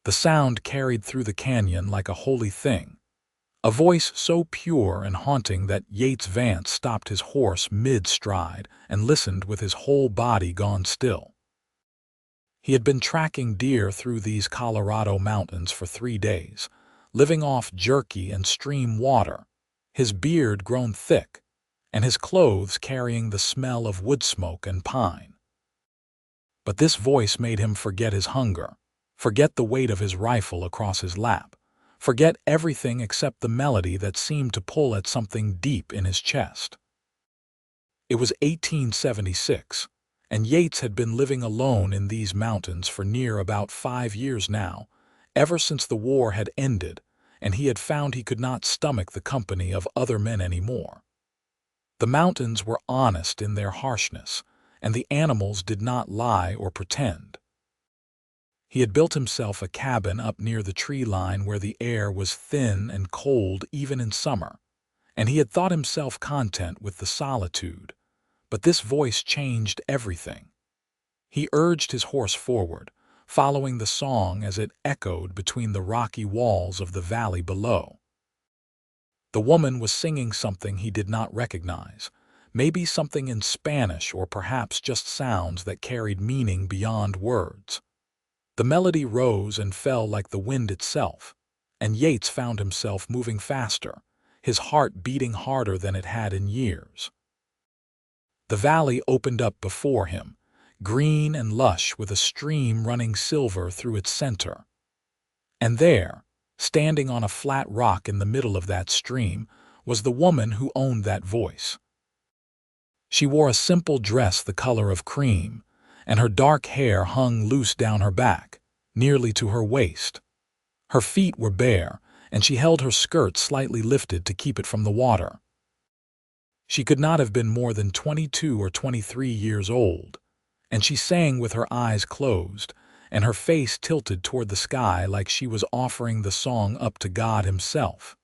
The sound carried through the canyon like a holy thing, a voice so pure and haunting that Yates Vance stopped his horse mid-stride and listened with his whole body gone still. He had been tracking deer through these Colorado mountains for 3 days, living off jerky and stream water, his beard grown thick, and his clothes carrying the smell of wood smoke and pine. But this voice made him forget his hunger, forget the weight of his rifle across his lap, forget everything except the melody that seemed to pull at something deep in his chest. It was 1876, and Yates had been living alone in these mountains for near about 5 years now, ever since the war had ended, and he had found he could not stomach the company of other men anymore. The mountains were honest in their harshness, and the animals did not lie or pretend. He had built himself a cabin up near the tree line where the air was thin and cold even in summer, and he had thought himself content with the solitude. But this voice changed everything. He urged his horse forward, following the song as it echoed between the rocky walls of the valley below. The woman was singing something he did not recognize, maybe something in Spanish or perhaps just sounds that carried meaning beyond words. The melody rose and fell like the wind itself, and Yates found himself moving faster, his heart beating harder than it had in years. The valley opened up before him, green and lush with a stream running silver through its center. And there, standing on a flat rock in the middle of that stream, was the woman who owned that voice. She wore a simple dress the color of cream, and her dark hair hung loose down her back, nearly to her waist. Her feet were bare, and she held her skirt slightly lifted to keep it from the water. She could not have been more than 22 or 23 years old, and she sang with her eyes closed and her face tilted toward the sky like she was offering the song up to God himself.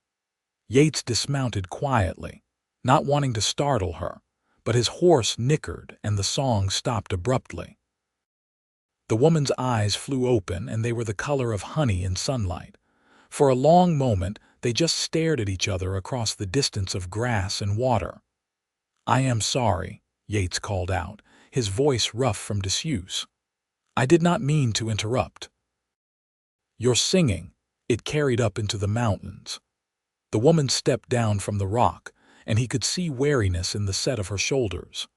Yates dismounted quietly, not wanting to startle her, but his horse nickered and the song stopped abruptly. The woman's eyes flew open and they were the color of honey in sunlight. For a long moment they just stared at each other across the distance of grass and water. "I am sorry," Yates called out, his voice rough from disuse. "I did not mean to interrupt." "Your singing, it carried up into the mountains." The woman stepped down from the rock, and he could see weariness in the set of her shoulders.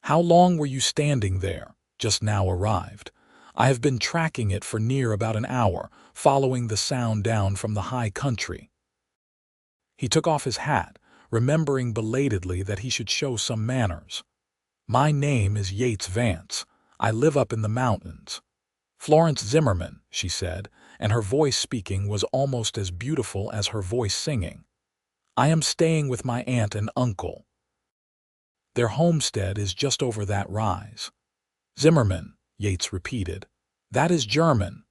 "How long were you standing there?" "Just now arrived. I have been tracking it for near about an hour, following the sound down from the high country." He took off his hat, remembering belatedly that he should show some manners. "My name is Yates Vance. I live up in the mountains." "Florence Zimmerman," she said, and her voice speaking was almost as beautiful as her voice singing. "I am staying with my aunt and uncle. Their homestead is just over that rise." "Zimmerman," Yates repeated. "That is German."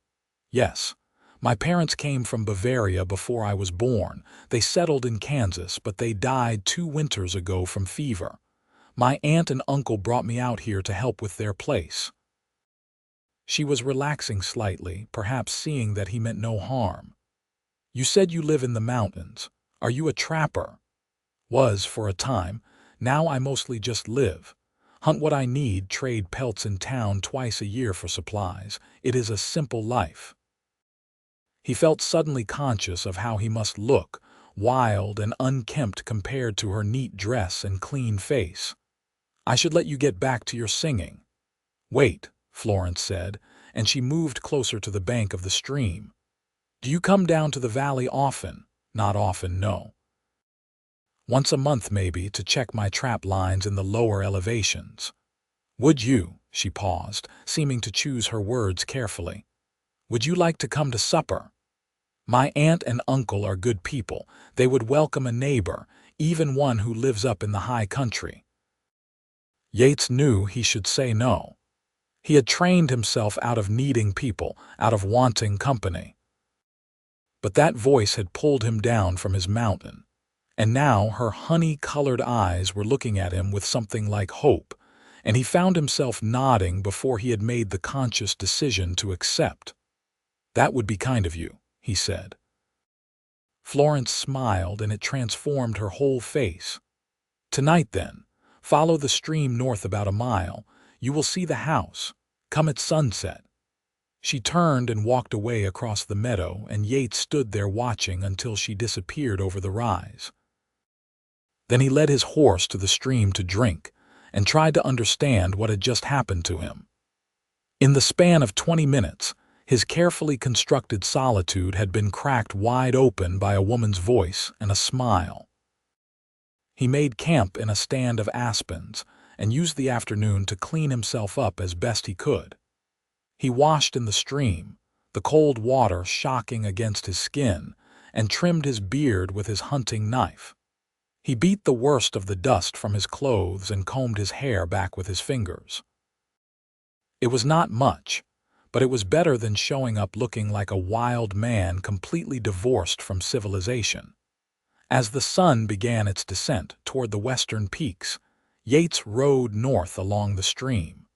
"Yes. My parents came from Bavaria before I was born. They settled in Kansas, but they died 2 winters ago from fever. My aunt and uncle brought me out here to help with their place." She was relaxing slightly, perhaps seeing that he meant no harm. "You said you live in the mountains. Are you a trapper?" "Was for a time. Now I mostly just live. Hunt what I need, trade pelts in town twice a year for supplies. It is a simple life." He felt suddenly conscious of how he must look, wild and unkempt compared to her neat dress and clean face. "I should let you get back to your singing." "Wait," Florence said, and she moved closer to the bank of the stream. "Do you come down to the valley often?" "Not often, no. Once a month maybe, to check my trap lines in the lower elevations." "Would you?" She paused, seeming to choose her words carefully. "Would you like to come to supper? My aunt and uncle are good people. They would welcome a neighbor, even one who lives up in the high country." Yates knew he should say no. He had trained himself out of needing people, out of wanting company. But that voice had pulled him down from his mountain, and now her honey-colored eyes were looking at him with something like hope, and he found himself nodding before he had made the conscious decision to accept. "That would be kind of you," he said. Florence smiled, and it transformed her whole face. "Tonight, then, follow the stream north about a mile. You will see the house. Come at sunset." She turned and walked away across the meadow, and Yates stood there watching until she disappeared over the rise. Then he led his horse to the stream to drink, and tried to understand what had just happened to him. In the span of 20 minutes, his carefully constructed solitude had been cracked wide open by a woman's voice and a smile. He made camp in a stand of aspens and used the afternoon to clean himself up as best he could. He washed in the stream, the cold water shocking against his skin, and trimmed his beard with his hunting knife. He beat the worst of the dust from his clothes and combed his hair back with his fingers. It was not much, but it was better than showing up looking like a wild man completely divorced from civilization. As the sun began its descent toward the western peaks, Yates rode north along the stream.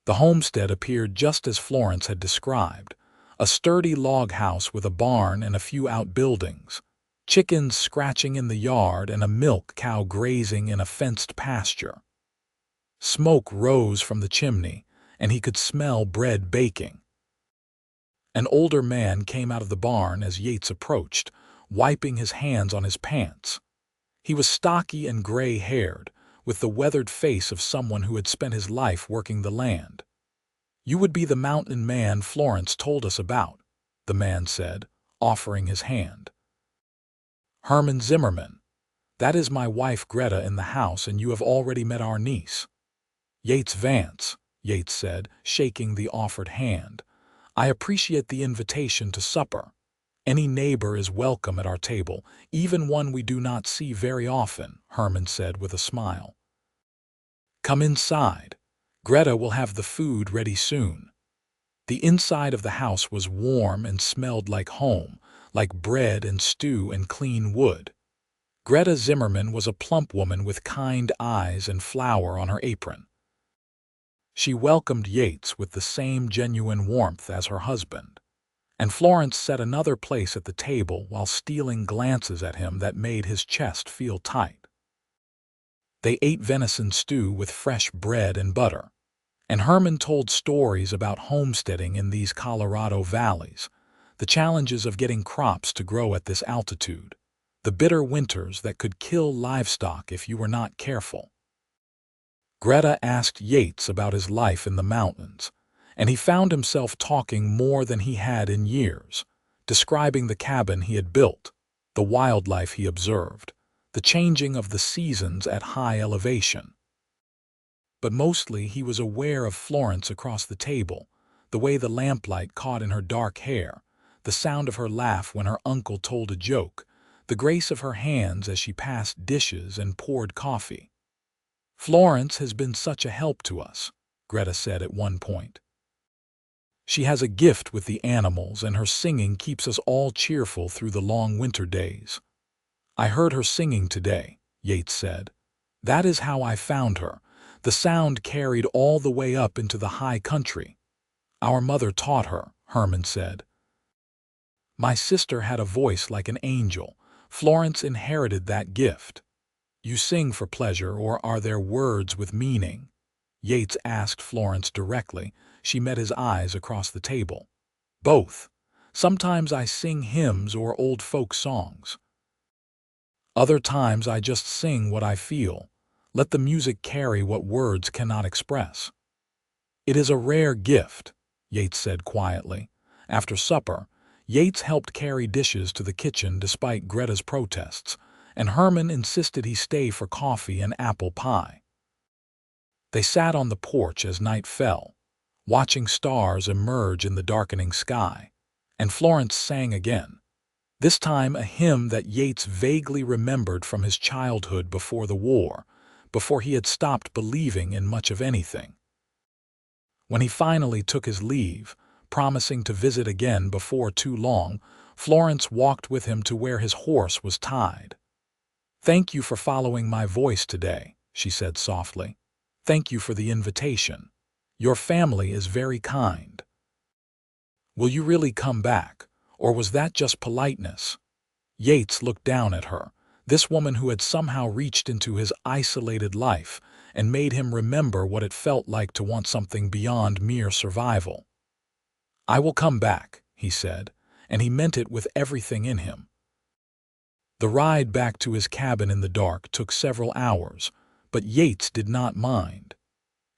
The homestead appeared just as Florence had described, a sturdy log house with a barn and a few outbuildings, chickens scratching in the yard and a milk cow grazing in a fenced pasture. Smoke rose from the chimney, and he could smell bread baking. An older man came out of the barn as Yates approached, wiping his hands on his pants. He was stocky and gray-haired, with the weathered face of someone who had spent his life working the land. "You would be the mountain man Florence told us about," the man said, offering his hand. "Herman Zimmerman. That is my wife Greta in the house, and you have already met our niece." "Yates Vance," Yates said, shaking the offered hand. "I appreciate the invitation to supper. Any neighbor is welcome at our table, even one we do not see very often," Herman said with a smile. "Come inside. Greta will have the food ready soon." The inside of the house was warm and smelled like home, like bread and stew and clean wood. Greta Zimmerman was a plump woman with kind eyes and flour on her apron. She welcomed Yates with the same genuine warmth as her husband, and Florence set another place at the table while stealing glances at him that made his chest feel tight. They ate venison stew with fresh bread and butter, and Herman told stories about homesteading in these Colorado valleys, the challenges of getting crops to grow at this altitude, the bitter winters that could kill livestock if you were not careful. Greta asked Yates about his life in the mountains, and he found himself talking more than he had in years, describing the cabin he had built, the wildlife he observed, the changing of the seasons at high elevation. But mostly he was aware of Florence across the table, the way the lamplight caught in her dark hair, the sound of her laugh when her uncle told a joke, the grace of her hands as she passed dishes and poured coffee. "Florence has been such a help to us," Greta said at one point. "She has a gift with the animals, and her singing keeps us all cheerful through the long winter days." "I heard her singing today," Yates said. "That is how I found her. The sound carried all the way up into the high country." "Our mother taught her," Herman said. "My sister had a voice like an angel. Florence inherited that gift." "You sing for pleasure, or are there words with meaning?" Yates asked Florence directly. She met his eyes across the table. "Both. Sometimes I sing hymns or old folk songs. Other times I just sing what I feel. Let the music carry what words cannot express." "It is a rare gift," Yates said quietly. After supper, Yates helped carry dishes to the kitchen despite Greta's protests, and Herman insisted he stay for coffee and apple pie. They sat on the porch as night fell, watching stars emerge in the darkening sky, and Florence sang again, this time a hymn that Yates vaguely remembered from his childhood before the war, before he had stopped believing in much of anything. When he finally took his leave, promising to visit again before too long, Florence walked with him to where his horse was tied. "Thank you for following my voice today," she said softly. "Thank you for the invitation. Your family is very kind." Will you really come back, or was that just politeness? Yates looked down at her, this woman who had somehow reached into his isolated life and made him remember what it felt like to want something beyond mere survival. "I will come back," he said, and he meant it with everything in him. The ride back to his cabin in the dark took several hours, but Yates did not mind.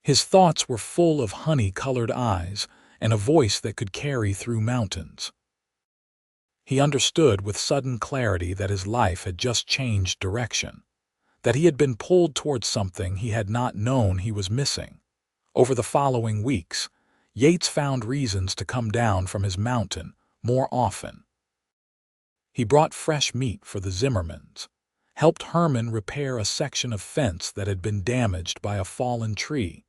His thoughts were full of honey-colored eyes and a voice that could carry through mountains. He understood with sudden clarity that his life had just changed direction, that he had been pulled towards something he had not known he was missing. Over the following weeks, Yates found reasons to come down from his mountain more often. He brought fresh meat for the Zimmermans, helped Herman repair a section of fence that had been damaged by a fallen tree,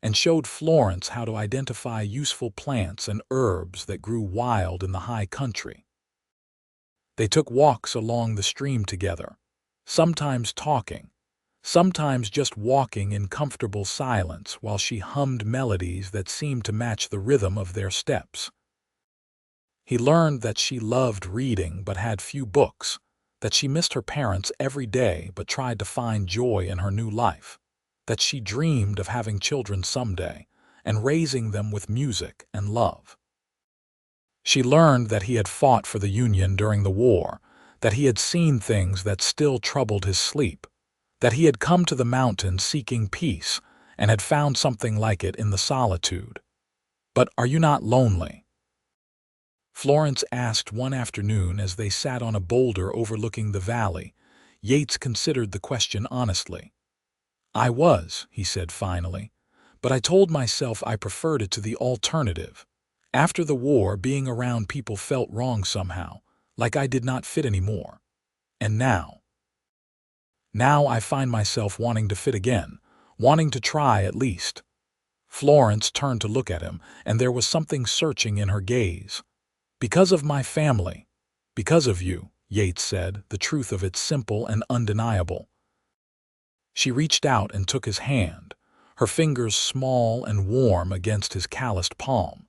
and showed Florence how to identify useful plants and herbs that grew wild in the high country. They took walks along the stream together, sometimes talking, sometimes just walking in comfortable silence while she hummed melodies that seemed to match the rhythm of their steps. He learned that she loved reading but had few books, that she missed her parents every day but tried to find joy in her new life, that she dreamed of having children someday and raising them with music and love. She learned that he had fought for the Union during the war, that he had seen things that still troubled his sleep, that he had come to the mountains seeking peace and had found something like it in the solitude. "But are you not lonely?" Florence asked one afternoon as they sat on a boulder overlooking the valley. Yates considered the question honestly. "I was," he said finally, "but I told myself I preferred it to the alternative. After the war, being around people felt wrong somehow, like I did not fit anymore. And now I find myself wanting to fit again, wanting to try at least." Florence turned to look at him, and there was something searching in her gaze. "Because of my family. Because of you," Yates said, the truth of it simple and undeniable. She reached out and took his hand, her fingers small and warm against his calloused palm.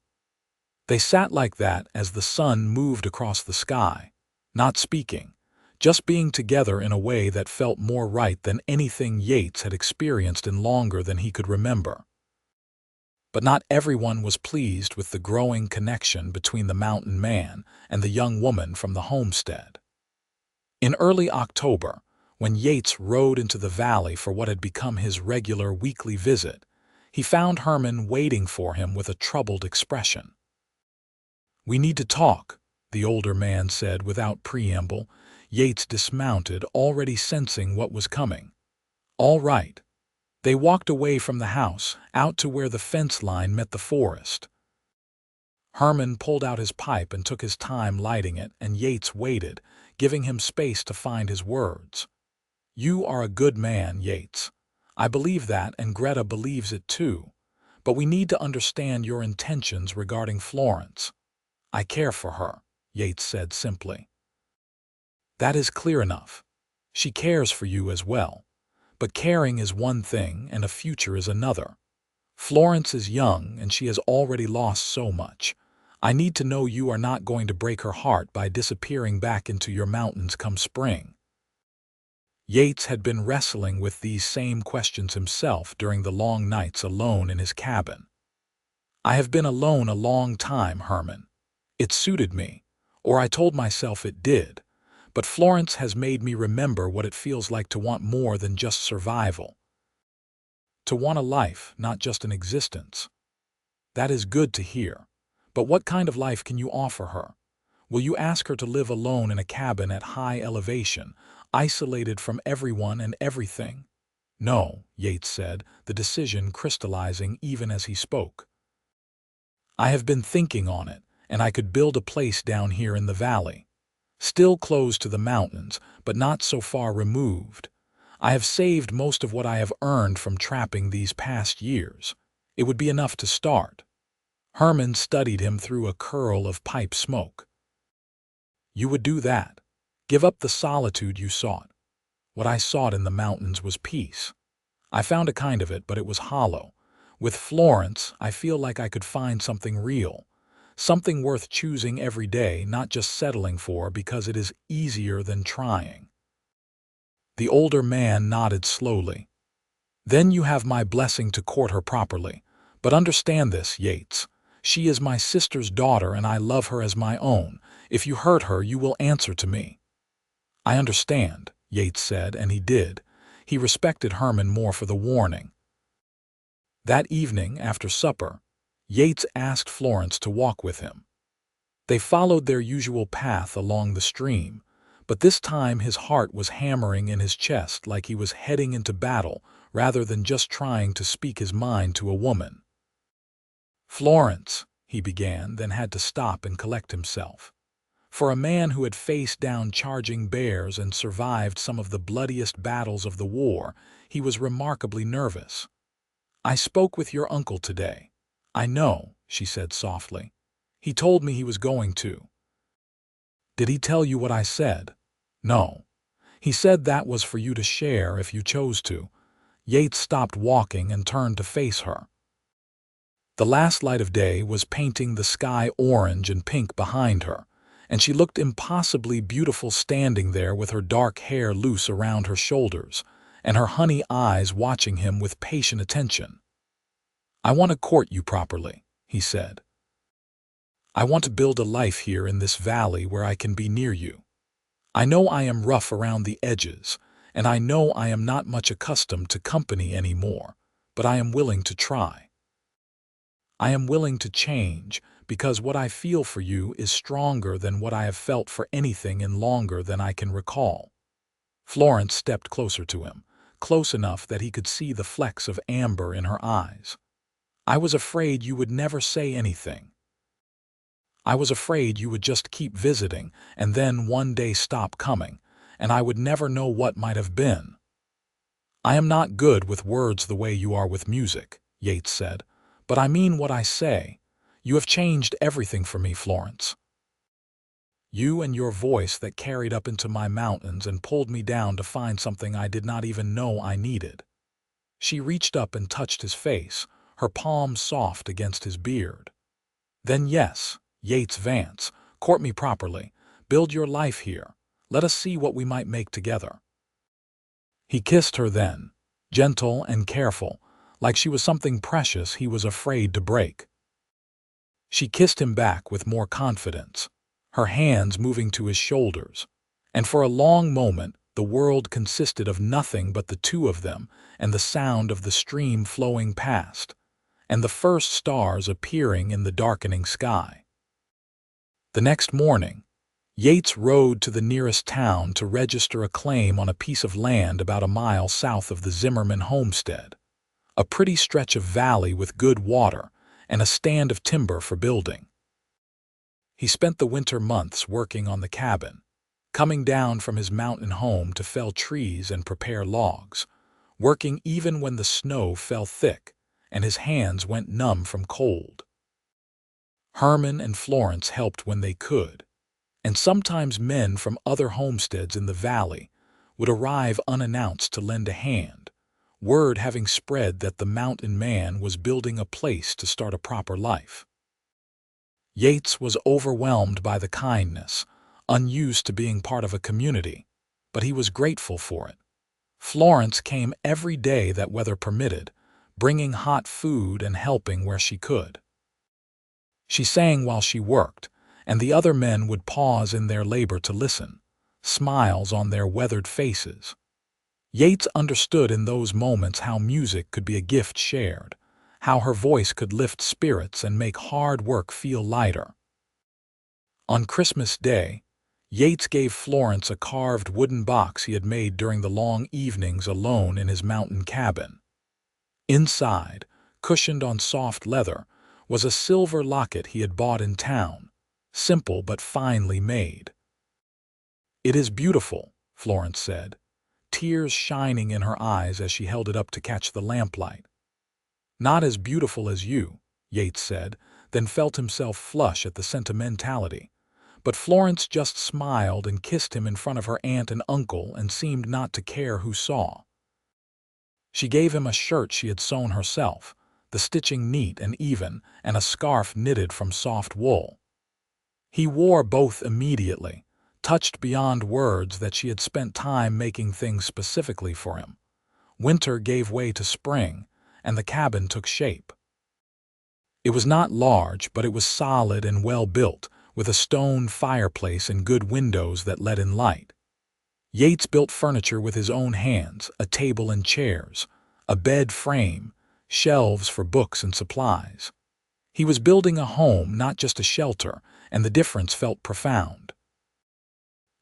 They sat like that as the sun moved across the sky, not speaking, just being together in a way that felt more right than anything Yates had experienced in longer than he could remember. But not everyone was pleased with the growing connection between the mountain man and the young woman from the homestead. In early October, when Yates rode into the valley for what had become his regular weekly visit, he found Herman waiting for him with a troubled expression. "We need to talk," the older man said without preamble. Yates dismounted, already sensing what was coming. "All right." They walked away from the house, out to where the fence line met the forest. Herman pulled out his pipe and took his time lighting it, and Yates waited, giving him space to find his words. "You are a good man, Yates. I believe that, and Greta believes it too. But we need to understand your intentions regarding Florence." "I care for her," Yates said simply. "That is clear enough. She cares for you as well. But caring is one thing and a future is another. Florence is young and she has already lost so much. I need to know you are not going to break her heart by disappearing back into your mountains come spring." Yates had been wrestling with these same questions himself during the long nights alone in his cabin. "I have been alone a long time, Herman. It suited me, or I told myself it did. But Florence has made me remember what it feels like to want more than just survival. To want a life, not just an existence. That is good to hear. But what kind of life can you offer her? Will you ask her to live alone in a cabin at high elevation, isolated from everyone and everything?" "No," Yates said, the decision crystallizing even as he spoke. "I have been thinking on it, and I could build a place down here in the valley. Still close to the mountains, but not so far removed. I have saved most of what I have earned from trapping these past years. It would be enough to start." Herman studied him through a curl of pipe smoke. "You would do that? Give up the solitude you sought?" "What I sought in the mountains was peace. I found a kind of it, but it was hollow. With Florence, I feel like I could find something real, something worth choosing every day, not just settling for because it is easier than trying. The older man nodded slowly. Then you have my blessing to court her properly. But understand this, Yates. She is my sister's daughter and I love her as my own. If you hurt her, you will answer to me. I understand, Yates said, and he did. He respected Herman more for the warning. That evening, after supper, Yates asked Florence to walk with him. They followed their usual path along the stream, but this time his heart was hammering in his chest like he was heading into battle rather than just trying to speak his mind to a woman. "Florence," he began, then had to stop and collect himself. For a man who had faced down charging bears and survived some of the bloodiest battles of the war, he was remarkably nervous. "I spoke with your uncle today." "I know," she said softly. "He told me he was going to." "Did he tell you what I said?" "No. He said that was for you to share if you chose to." Yates stopped walking and turned to face her. The last light of day was painting the sky orange and pink behind her, and she looked impossibly beautiful standing there with her dark hair loose around her shoulders and her honey eyes watching him with patient attention. "I want to court you properly," he said. "I want to build a life here in this valley where I can be near you. I know I am rough around the edges, and I know I am not much accustomed to company anymore, but I am willing to try. I am willing to change because what I feel for you is stronger than what I have felt for anything in longer than I can recall." Florence stepped closer to him, close enough that he could see the flecks of amber in her eyes. "I was afraid you would never say anything. I was afraid you would just keep visiting and then one day stop coming, and I would never know what might have been." "I am not good with words the way you are with music," Yates said, "but I mean what I say. You have changed everything for me, Florence. You and your voice that carried up into my mountains and pulled me down to find something I did not even know I needed." She reached up and touched his face, her palm soft against his beard. "Then yes, Yates Vance, court me properly. Build your life here. Let us see what we might make together." He kissed her then, gentle and careful, like she was something precious he was afraid to break. She kissed him back with more confidence, her hands moving to his shoulders, and for a long moment the world consisted of nothing but the two of them and the sound of the stream flowing past, and the first stars appearing in the darkening sky. The next morning, Yates rode to the nearest town to register a claim on a piece of land about a mile south of the Zimmerman homestead, a pretty stretch of valley with good water and a stand of timber for building. He spent the winter months working on the cabin, coming down from his mountain home to fell trees and prepare logs, working even when the snow fell thick and his hands went numb from cold. Herman and Florence helped when they could, and sometimes men from other homesteads in the valley would arrive unannounced to lend a hand, word having spread that the mountain man was building a place to start a proper life. Yates was overwhelmed by the kindness, unused to being part of a community, but he was grateful for it. Florence came every day that weather permitted, bringing hot food and helping where she could. She sang while she worked, and the other men would pause in their labor to listen, smiles on their weathered faces. Yates understood in those moments how music could be a gift shared, how her voice could lift spirits and make hard work feel lighter. On Christmas Day, Yates gave Florence a carved wooden box he had made during the long evenings alone in his mountain cabin. Inside, cushioned on soft leather, was a silver locket he had bought in town, simple but finely made. "It is beautiful," Florence said, tears shining in her eyes as she held it up to catch the lamplight. "Not as beautiful as you," Yates said, then felt himself flush at the sentimentality. But Florence just smiled and kissed him in front of her aunt and uncle and seemed not to care who saw. She gave him a shirt she had sewn herself, the stitching neat and even, and a scarf knitted from soft wool. He wore both immediately, touched beyond words that she had spent time making things specifically for him. Winter gave way to spring, and the cabin took shape. It was not large, but it was solid and well built, with a stone fireplace and good windows that let in light. Yates built furniture with his own hands, a table and chairs, a bed frame, shelves for books and supplies. He was building a home, not just a shelter, and the difference felt profound.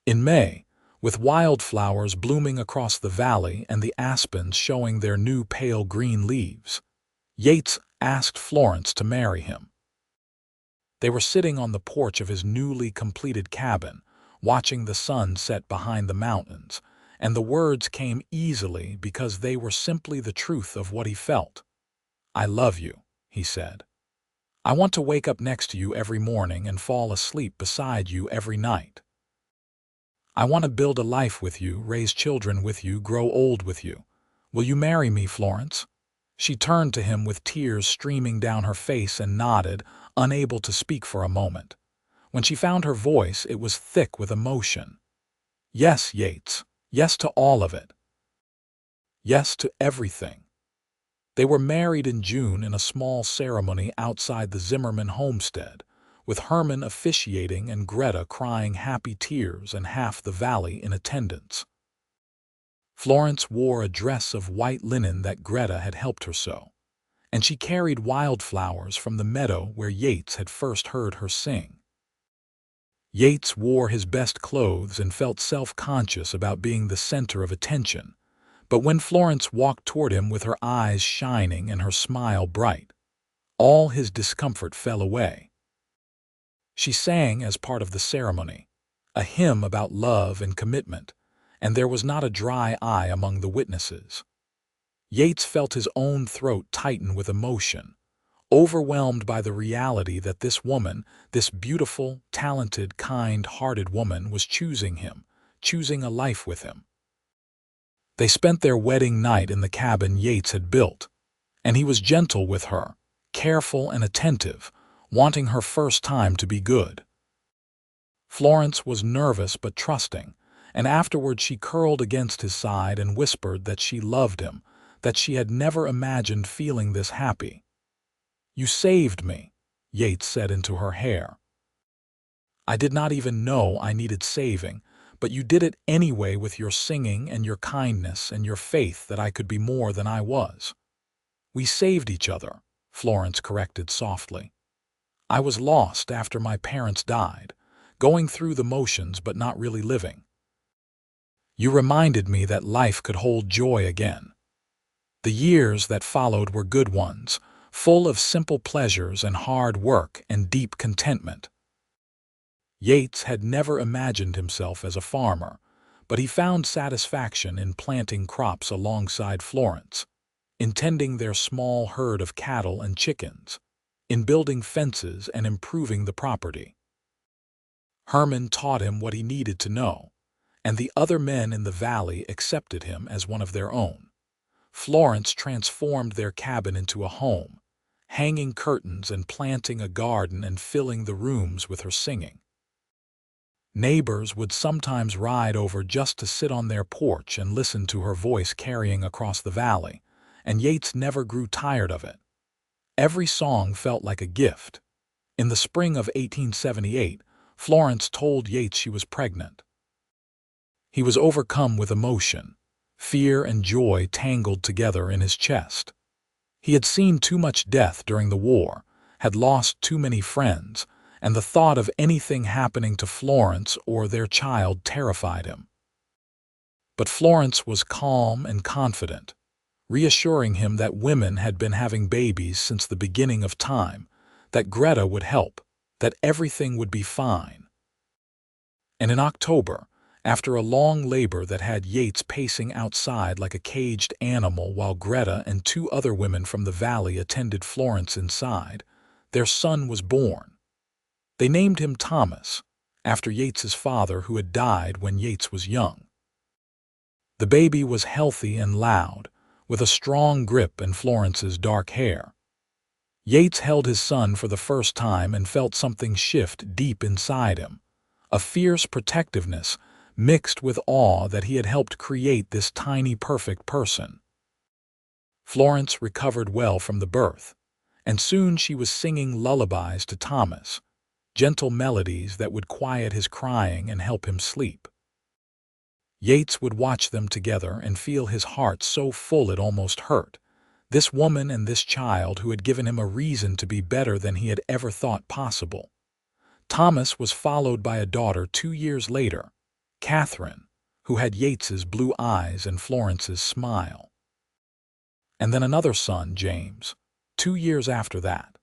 In May, with wildflowers blooming across the valley and the aspens showing their new pale green leaves, Yates asked Florence to marry him. They were sitting on the porch of his newly completed cabin, watching the sun set behind the mountains, and the words came easily because they were simply the truth of what he felt. "I love you," he said. "I want to wake up next to you every morning and fall asleep beside you every night. I want to build a life with you, raise children with you, grow old with you. Will you marry me, Florence?" She turned to him with tears streaming down her face and nodded, unable to speak for a moment. When she found her voice, it was thick with emotion. "Yes, Yates. Yes to all of it. Yes to everything." They were married in June in a small ceremony outside the Zimmerman homestead, with Herman officiating and Greta crying happy tears and half the valley in attendance. Florence wore a dress of white linen that Greta had helped her sew, and she carried wildflowers from the meadow where Yates had first heard her sing. Yates wore his best clothes and felt self-conscious about being the center of attention, but when Florence walked toward him with her eyes shining and her smile bright, all his discomfort fell away. She sang as part of the ceremony, a hymn about love and commitment, and there was not a dry eye among the witnesses. Yates felt his own throat tighten with emotion, overwhelmed by the reality that this woman, this beautiful, talented, kind-hearted woman, was choosing him, choosing a life with him. They spent their wedding night in the cabin Yates had built, and he was gentle with her, careful and attentive, wanting her first time to be good. Florence was nervous but trusting, and afterward she curled against his side and whispered that she loved him, that she had never imagined feeling this happy. "You saved me," Yates said into her hair. "I did not even know I needed saving, but you did it anyway with your singing and your kindness and your faith that I could be more than I was." "We saved each other," Florence corrected softly. "I was lost after my parents died, going through the motions but not really living. You reminded me that life could hold joy again. The years that followed were good ones, full of simple pleasures and hard work and deep contentment." Yates had never imagined himself as a farmer, but he found satisfaction in planting crops alongside Florence, in tending their small herd of cattle and chickens, in building fences and improving the property. Herman taught him what he needed to know, and the other men in the valley accepted him as one of their own. Florence transformed their cabin into a home, hanging curtains and planting a garden and filling the rooms with her singing. Neighbors would sometimes ride over just to sit on their porch and listen to her voice carrying across the valley, and Yates never grew tired of it. Every song felt like a gift. In the spring of 1878, Florence told Yates she was pregnant. He was overcome with emotion, fear and joy tangled together in his chest. He had seen too much death during the war, had lost too many friends, and the thought of anything happening to Florence or their child terrified him. But Florence was calm and confident, reassuring him that women had been having babies since the beginning of time, that Greta would help, that everything would be fine. And in October, after a long labor that had Yates pacing outside like a caged animal while Greta and two other women from the valley attended Florence inside, their son was born. They named him Thomas, after Yates's father who had died when Yates was young. The baby was healthy and loud, with a strong grip and Florence's dark hair. Yates held his son for the first time and felt something shift deep inside him, a fierce protectiveness mixed with awe that he had helped create this tiny perfect person. Florence recovered well from the birth, and soon she was singing lullabies to Thomas, gentle melodies that would quiet his crying and help him sleep. Yates would watch them together and feel his heart so full it almost hurt. This woman and this child who had given him a reason to be better than he had ever thought possible. Thomas was followed by a daughter 2 years later, Catherine, who had Yates's blue eyes and Florence's smile. And then another son, James, 2 years after that.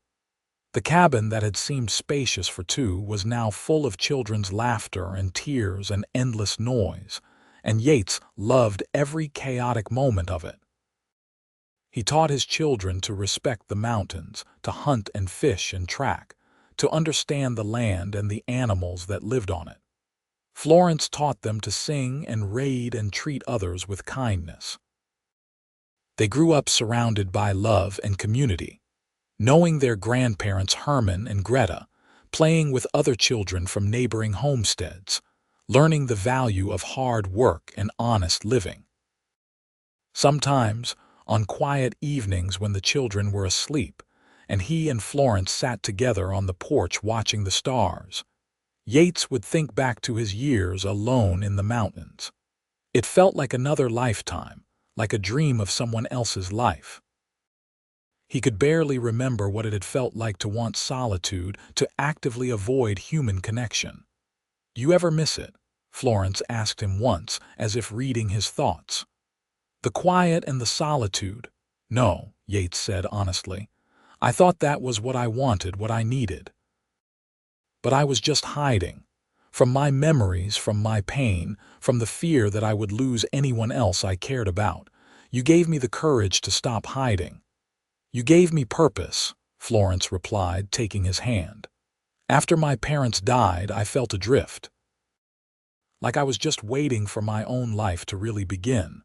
The cabin that had seemed spacious for two was now full of children's laughter and tears and endless noise, and Yates loved every chaotic moment of it. He taught his children to respect the mountains, to hunt and fish and track, to understand the land and the animals that lived on it. Florence taught them to sing and raid and treat others with kindness. They grew up surrounded by love and community, knowing their grandparents Herman and Greta, playing with other children from neighboring homesteads, learning the value of hard work and honest living. Sometimes, on quiet evenings when the children were asleep, and he and Florence sat together on the porch watching the stars, Yates would think back to his years alone in the mountains. It felt like another lifetime, like a dream of someone else's life. He could barely remember what it had felt like to want solitude, to actively avoid human connection. "Do you ever miss it?" Florence asked him once, as if reading his thoughts. "The quiet and the solitude?" "No," Yates said honestly. "I thought that was what I wanted, what I needed. But I was just hiding. From my memories, from my pain, from the fear that I would lose anyone else I cared about. You gave me the courage to stop hiding. You gave me purpose," Florence replied, taking his hand. "After my parents died, I felt adrift. Like I was just waiting for my own life to really begin.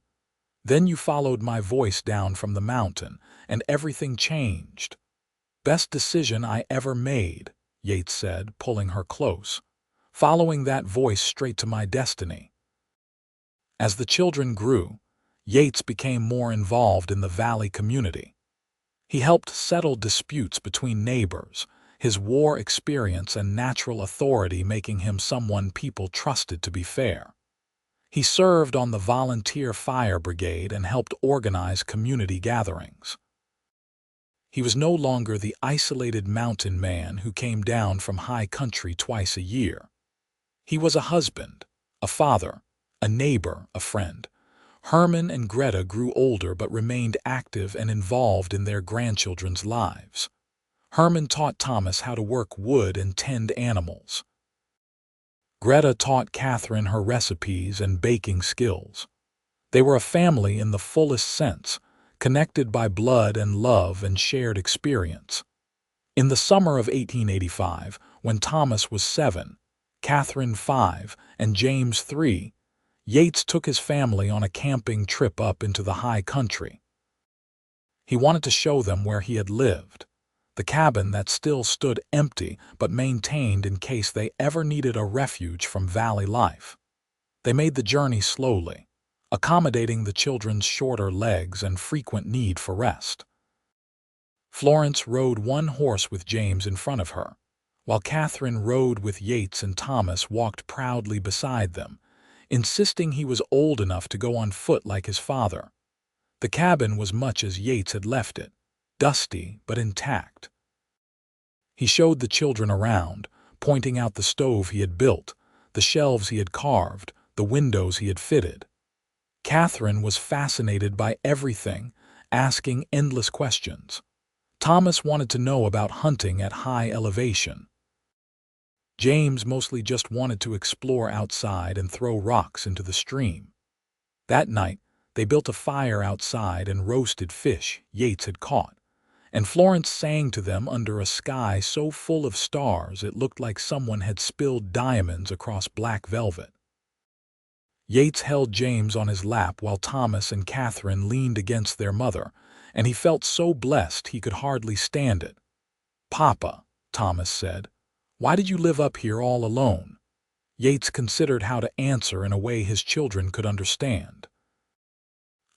Then you followed my voice down from the mountain, and everything changed. Best decision I ever made," Yates said, pulling her close, "following that voice straight to my destiny." As the children grew, Yates became more involved in the valley community. He helped settle disputes between neighbors, his war experience and natural authority making him someone people trusted to be fair. He served on the volunteer fire brigade and helped organize community gatherings. He was no longer the isolated mountain man who came down from high country twice a year. He was a husband, a father, a neighbor, a friend. Herman and Greta grew older but remained active and involved in their grandchildren's lives. Herman taught Thomas how to work wood and tend animals. Greta taught Catherine her recipes and baking skills. They were a family in the fullest sense, connected by blood and love and shared experience. In the summer of 1885, when Thomas was 7, Catherine 5, and James 3, Yates took his family on a camping trip up into the high country. He wanted to show them where he had lived, the cabin that still stood empty but maintained in case they ever needed a refuge from valley life. They made the journey slowly, accommodating the children's shorter legs and frequent need for rest. Florence rode one horse with James in front of her, while Catherine rode with Yates and Thomas walked proudly beside them, insisting he was old enough to go on foot like his father. The cabin was much as Yates had left it, dusty but intact. He showed the children around, pointing out the stove he had built, the shelves he had carved, the windows he had fitted. Catherine was fascinated by everything, asking endless questions. Thomas wanted to know about hunting at high elevation. James mostly just wanted to explore outside and throw rocks into the stream. That night, they built a fire outside and roasted fish Yates had caught, and Florence sang to them under a sky so full of stars it looked like someone had spilled diamonds across black velvet. Yates held James on his lap while Thomas and Catherine leaned against their mother, and he felt so blessed he could hardly stand it. "Papa," Thomas said, "why did you live up here all alone?" Yates considered how to answer in a way his children could understand.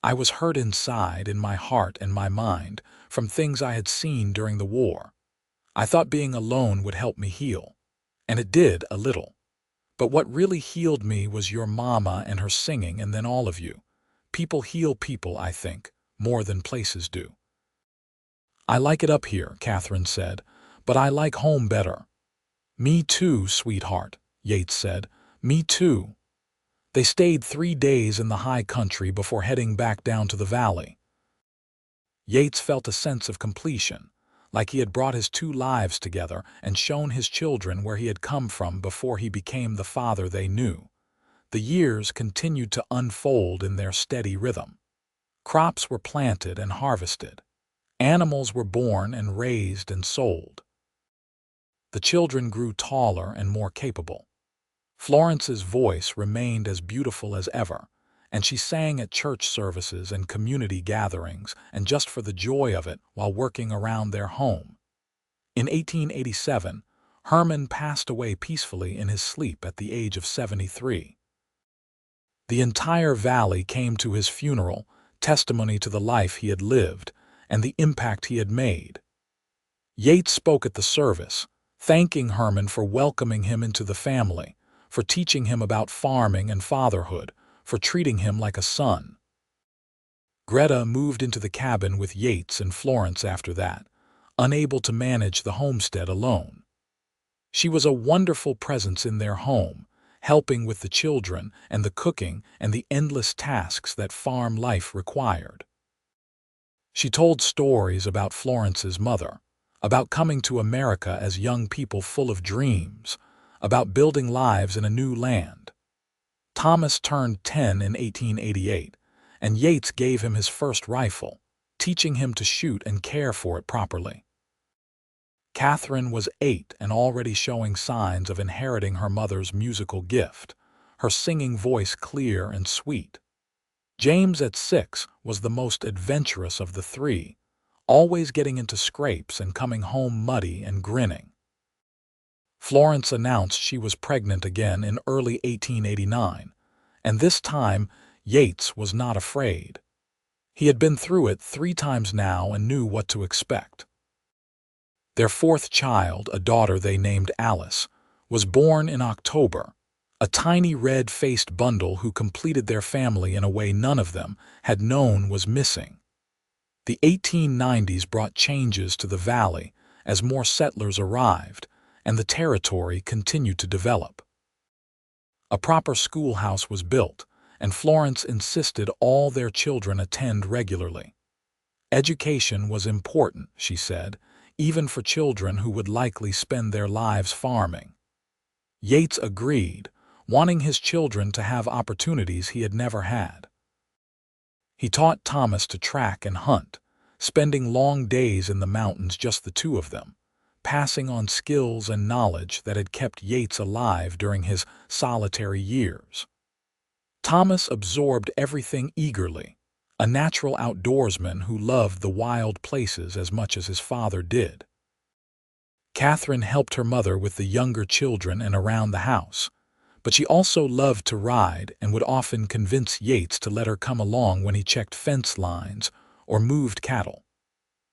"I was hurt inside, in my heart and my mind, from things I had seen during the war. I thought being alone would help me heal. And it did, a little. But what really healed me was your mama and her singing, and then all of you. People heal people, I think, more than places do." "I like it up here," Catherine said, "but I like home better." "Me too, sweetheart," Yates said. "Me too." They stayed 3 days in the high country before heading back down to the valley. Yates felt a sense of completion, like he had brought his two lives together and shown his children where he had come from before he became the father they knew. The years continued to unfold in their steady rhythm. Crops were planted and harvested. Animals were born and raised and sold. The children grew taller and more capable. Florence's voice remained as beautiful as ever, and she sang at church services and community gatherings, and just for the joy of it while working around their home. In 1887, Herman passed away peacefully in his sleep at the age of 73. The entire valley came to his funeral, testimony to the life he had lived and the impact he had made. Yates spoke at the service, thanking Herman for welcoming him into the family, for teaching him about farming and fatherhood, for treating him like a son. Greta moved into the cabin with Yates and Florence after that, unable to manage the homestead alone. She was a wonderful presence in their home, helping with the children and the cooking and the endless tasks that farm life required. She told stories about Florence's mother, about coming to America as young people full of dreams, about building lives in a new land. Thomas turned 10 in 1888, and Yates gave him his first rifle, teaching him to shoot and care for it properly. Catherine was 8 and already showing signs of inheriting her mother's musical gift, her singing voice clear and sweet. James at 6 was the most adventurous of the three, always getting into scrapes and coming home muddy and grinning. Florence announced she was pregnant again in early 1889, and this time Yates was not afraid. He had been through it 3 times now and knew what to expect. Their 4th child, a daughter they named Alice, was born in October, a tiny red-faced bundle who completed their family in a way none of them had known was missing. The 1890s brought changes to the valley as more settlers arrived, and the territory continued to develop. A proper schoolhouse was built, and Florence insisted all their children attend regularly. Education was important, she said, even for children who would likely spend their lives farming. Yates agreed, wanting his children to have opportunities he had never had. He taught Thomas to track and hunt, spending long days in the mountains just the two of them, passing on skills and knowledge that had kept Yates alive during his solitary years. Thomas absorbed everything eagerly, a natural outdoorsman who loved the wild places as much as his father did. Catherine helped her mother with the younger children and around the house, but she also loved to ride and would often convince Yates to let her come along when he checked fence lines or moved cattle.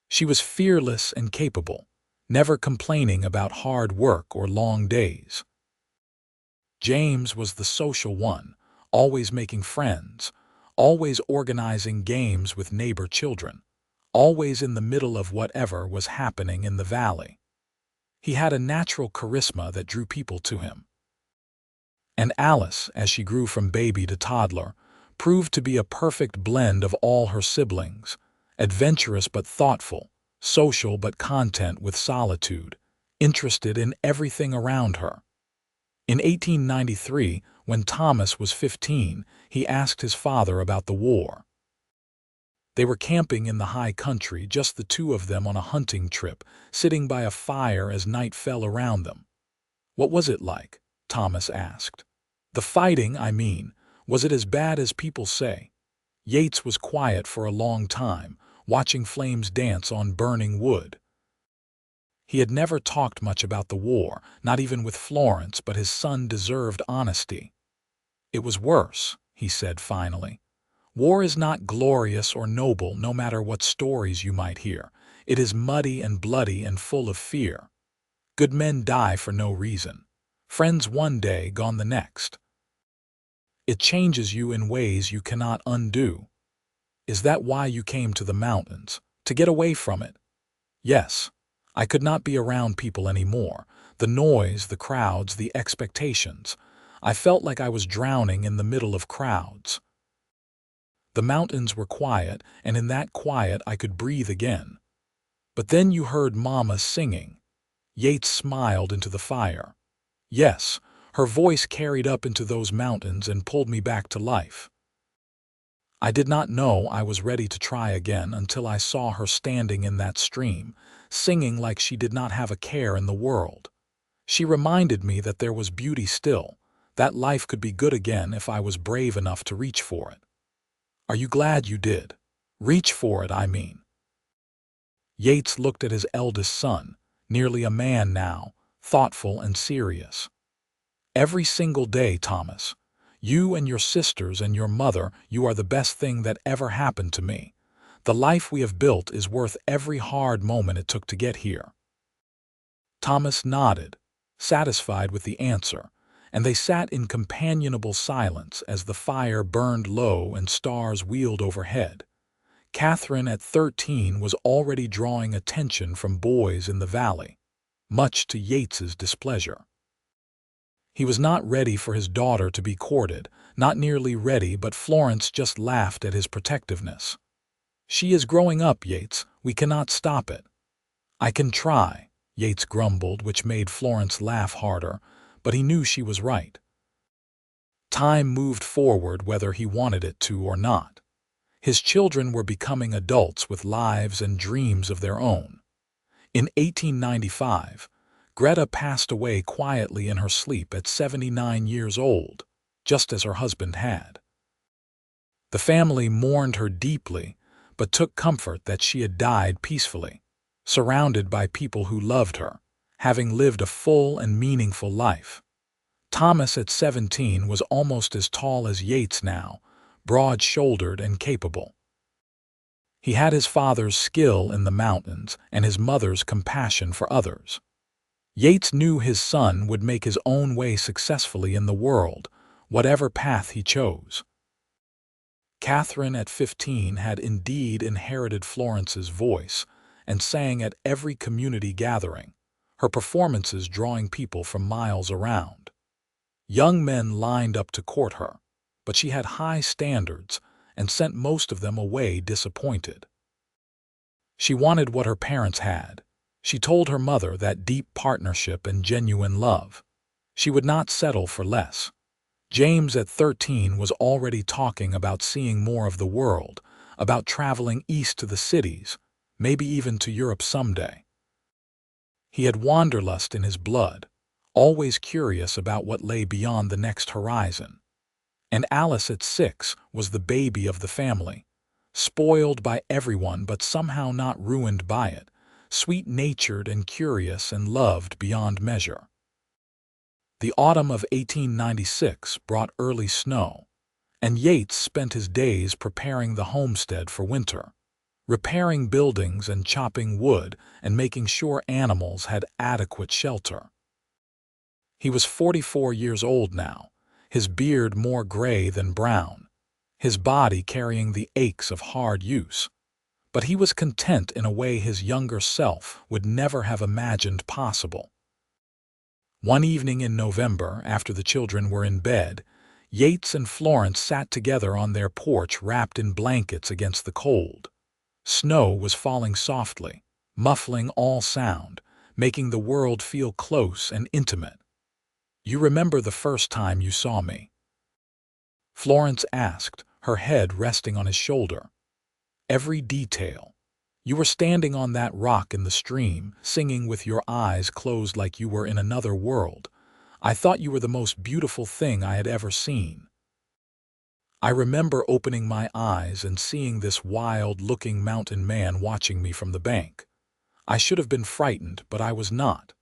She was fearless and capable, never complaining about hard work or long days. James was the social one, always making friends, always organizing games with neighbor children, always in the middle of whatever was happening in the valley. He had a natural charisma that drew people to him. And Alice, as she grew from baby to toddler, proved to be a perfect blend of all her siblings, adventurous but thoughtful, social but content with solitude, interested in everything around her. In 1893, when Thomas was 15, he asked his father about the war. They were camping in the high country, just the two of them on a hunting trip, sitting by a fire as night fell around them. "What was it like?" Thomas asked. "The fighting, I mean. Was it as bad as people say?" Yates was quiet for a long time, watching flames dance on burning wood. He had never talked much about the war, not even with Florence, but his son deserved honesty. "It was worse," he said finally. "War is not glorious or noble, no matter what stories you might hear. It is muddy and bloody and full of fear. Good men die for no reason. Friends one day, gone the next. It changes you in ways you cannot undo." "Is that why you came to the mountains? To get away from it?" "Yes. I could not be around people anymore. The noise, the crowds, the expectations. I felt like I was drowning in the middle of crowds. The mountains were quiet, and in that quiet I could breathe again. But then you heard Mama singing." Yates smiled into the fire. "Yes, her voice carried up into those mountains and pulled me back to life. I did not know I was ready to try again until I saw her standing in that stream, singing like she did not have a care in the world. She reminded me that there was beauty still, that life could be good again if I was brave enough to reach for it." "Are you glad you did? Reach for it, I mean." Yates looked at his eldest son, nearly a man now, thoughtful and serious. "Every single day, Thomas. You and your sisters and your mother, you are the best thing that ever happened to me. The life we have built is worth every hard moment it took to get here." Thomas nodded, satisfied with the answer, and they sat in companionable silence as the fire burned low and stars wheeled overhead. Catherine, at 13, was already drawing attention from boys in the valley, much to Yates's displeasure. He was not ready for his daughter to be courted, not nearly ready, but Florence just laughed at his protectiveness. "She is growing up, Yates. We cannot stop it." "I can try," Yates grumbled, which made Florence laugh harder, but he knew she was right. Time moved forward whether he wanted it to or not. His children were becoming adults with lives and dreams of their own. In 1895, Greta passed away quietly in her sleep at 79 years old, just as her husband had. The family mourned her deeply, but took comfort that she had died peacefully, surrounded by people who loved her, having lived a full and meaningful life. Thomas, at 17, was almost as tall as Yates now, broad-shouldered and capable. He had his father's skill in the mountains and his mother's compassion for others. Yates knew his son would make his own way successfully in the world, whatever path he chose. Catherine, at 15, had indeed inherited Florence's voice and sang at every community gathering, her performances drawing people from miles around. Young men lined up to court her, but she had high standards and sent most of them away disappointed. She wanted what her parents had. She told her mother that deep partnership and genuine love. She would not settle for less. James, at 13, was already talking about seeing more of the world, about traveling east to the cities, maybe even to Europe someday. He had wanderlust in his blood, always curious about what lay beyond the next horizon. And Alice, at 6, was the baby of the family, spoiled by everyone but somehow not ruined by it, sweet-natured and curious and loved beyond measure. The autumn of 1896 brought early snow, and Yates spent his days preparing the homestead for winter, repairing buildings and chopping wood and making sure animals had adequate shelter. He was 44 years old now, his beard more gray than brown, his body carrying the aches of hard use. But he was content in a way his younger self would never have imagined possible. One evening in November, after the children were in bed, Yates and Florence sat together on their porch wrapped in blankets against the cold. Snow was falling softly, muffling all sound, making the world feel close and intimate. "You remember the first time you saw me?" Florence asked, her head resting on his shoulder. "Every detail. You were standing on that rock in the stream, singing with your eyes closed like you were in another world. I thought you were the most beautiful thing I had ever seen. I remember opening my eyes and seeing this wild-looking mountain man watching me from the bank. I should have been frightened, but I was not.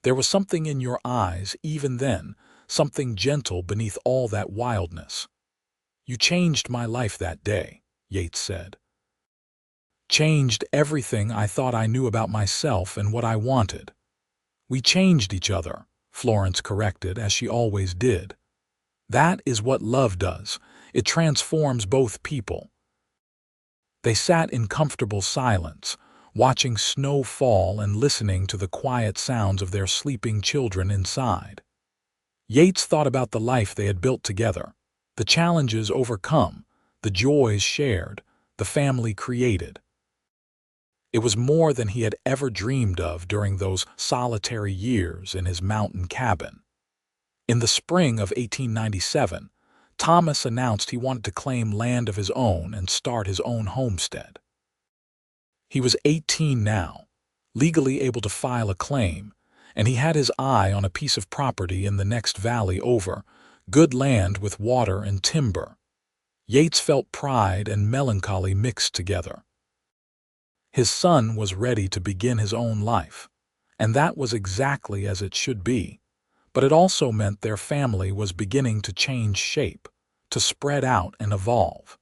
There was something in your eyes, even then, something gentle beneath all that wildness. You changed my life that day, Yates said. Changed everything I thought I knew about myself and what I wanted. We changed each other, Florence corrected, as she always did. That is what love does. It transforms both people. They sat in comfortable silence, watching snow fall and listening to the quiet sounds of their sleeping children inside. Yates thought about the life they had built together, the challenges overcome, the joys shared, the family created. It was more than he had ever dreamed of during those solitary years in his mountain cabin. In the spring of 1897, Thomas announced he wanted to claim land of his own and start his own homestead. He was 18 now, legally able to file a claim, and he had his eye on a piece of property in the next valley over, good land with water and timber. Yates felt pride and melancholy mixed together. His son was ready to begin his own life, and that was exactly as it should be, but it also meant their family was beginning to change shape, to spread out and evolve.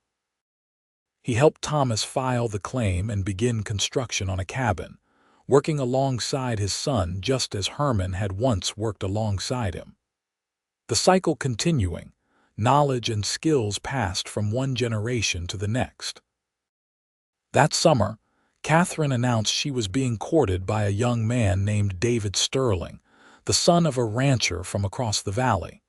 He helped Thomas file the claim and begin construction on a cabin, working alongside his son just as Herman had once worked alongside him. The cycle continuing, knowledge and skills passed from one generation to the next. That summer, Catherine announced she was being courted by a young man named David Sterling, the son of a rancher from across the valley.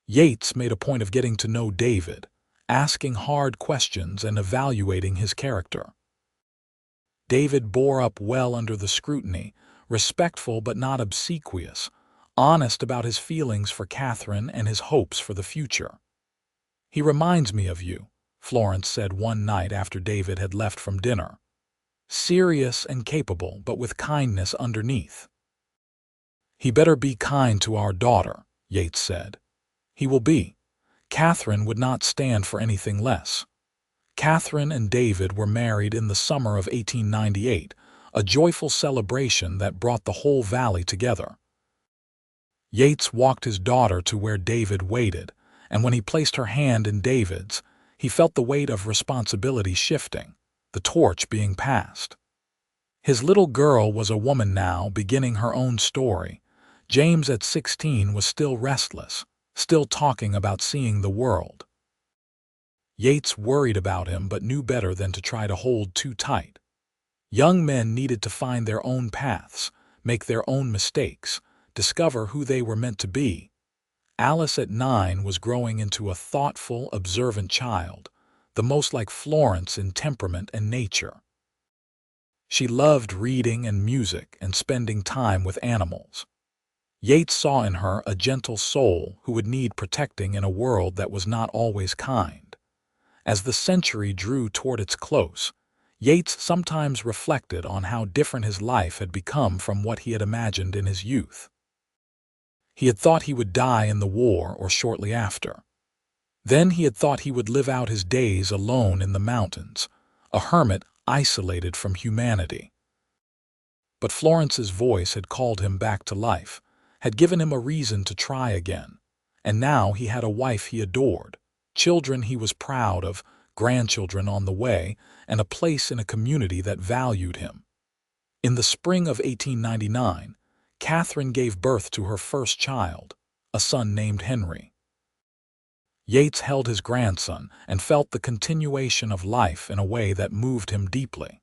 Yates made a point of getting to know David, asking hard questions and evaluating his character. David bore up well under the scrutiny, respectful but not obsequious, honest about his feelings for Catherine and his hopes for the future. "He reminds me of you," Florence said one night after David had left from dinner. "Serious and capable, but with kindness underneath." "He better be kind to our daughter," Yates said. "He will be. Catherine would not stand for anything less." Catherine and David were married in the summer of 1898, a joyful celebration that brought the whole valley together. Yates walked his daughter to where David waited, and when he placed her hand in David's, he felt the weight of responsibility shifting, the torch being passed. His little girl was a woman now, beginning her own story. James at 16 was still restless, still talking about seeing the world. Yates worried about him but knew better than to try to hold too tight. Young men needed to find their own paths, make their own mistakes, discover who they were meant to be. Alice at 9 was growing into a thoughtful, observant child, the most like Florence in temperament and nature. She loved reading and music and spending time with animals. Yates saw in her a gentle soul who would need protecting in a world that was not always kind. As the century drew toward its close, Yates sometimes reflected on how different his life had become from what he had imagined in his youth. He had thought he would die in the war or shortly after. Then he had thought he would live out his days alone in the mountains, a hermit isolated from humanity. But Florence's voice had called him back to life, had given him a reason to try again, and now he had a wife he adored, children he was proud of, grandchildren on the way, and a place in a community that valued him. In the spring of 1899, Catherine gave birth to her first child, a son named Henry. Yates held his grandson and felt the continuation of life in a way that moved him deeply.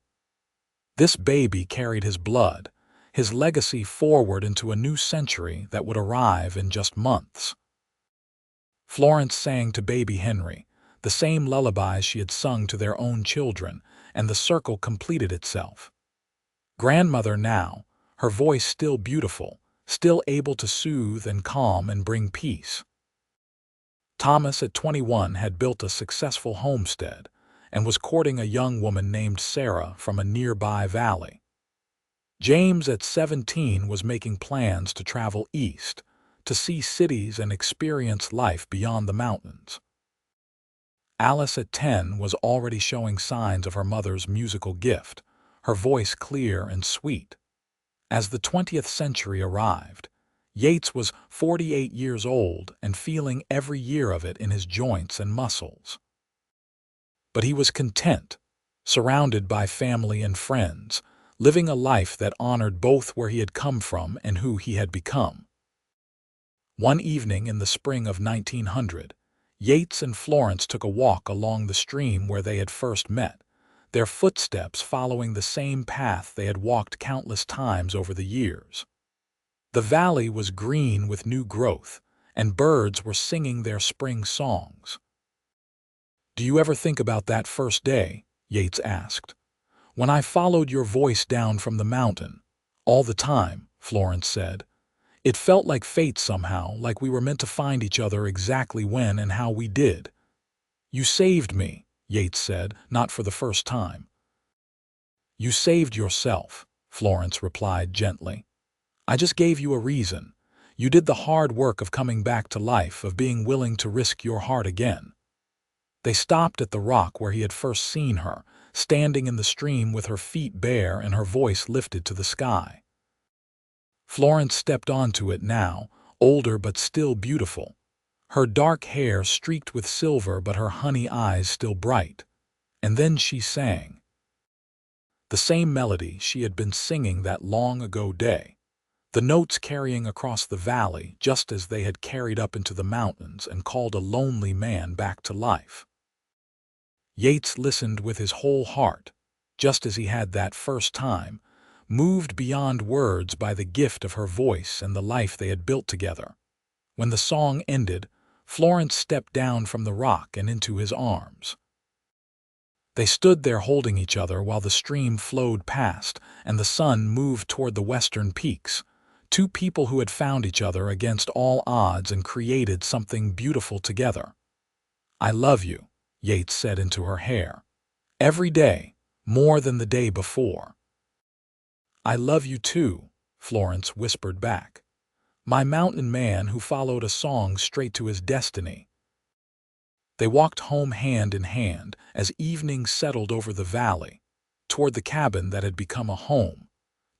This baby carried his blood, his legacy forward into a new century that would arrive in just months. Florence sang to baby Henry, the same lullabies she had sung to their own children, and the circle completed itself. Grandmother now, her voice still beautiful, still able to soothe and calm and bring peace. Thomas at 21 had built a successful homestead and was courting a young woman named Sarah from a nearby valley. James at 17 was making plans to travel east, to see cities and experience life beyond the mountains. Alice at 10 was already showing signs of her mother's musical gift, her voice clear and sweet. As the 20th century arrived, Yates was 48 years old and feeling every year of it in his joints and muscles. But he was content, surrounded by family and friends, living a life that honored both where he had come from and who he had become. One evening in the spring of 1900, Yates and Florence took a walk along the stream where they had first met, their footsteps following the same path they had walked countless times over the years. The valley was green with new growth, and birds were singing their spring songs. "Do you ever think about that first day?" Yates asked. "When I followed your voice down from the mountain." "All the time," Florence said. "It felt like fate somehow, like we were meant to find each other exactly when and how we did." "You saved me," Yates said, not for the first time. "You saved yourself," Florence replied gently. "I just gave you a reason. You did the hard work of coming back to life, of being willing to risk your heart again." They stopped at the rock where he had first seen her, standing in the stream with her feet bare and her voice lifted to the sky. Florence stepped onto it now, older but still beautiful. Her dark hair streaked with silver but her honey eyes still bright. And then she sang. The same melody she had been singing that long ago day, the notes carrying across the valley just as they had carried up into the mountains and called a lonely man back to life. Yates listened with his whole heart, just as he had that first time, moved beyond words by the gift of her voice and the life they had built together. When the song ended, Florence stepped down from the rock and into his arms. They stood there holding each other while the stream flowed past and the sun moved toward the western peaks, two people who had found each other against all odds and created something beautiful together. "I love you," Yates said into her hair. "Every day, more than the day before." "I love you too," Florence whispered back. "My mountain man who followed a song straight to his destiny." They walked home hand in hand as evening settled over the valley, toward the cabin that had become a home,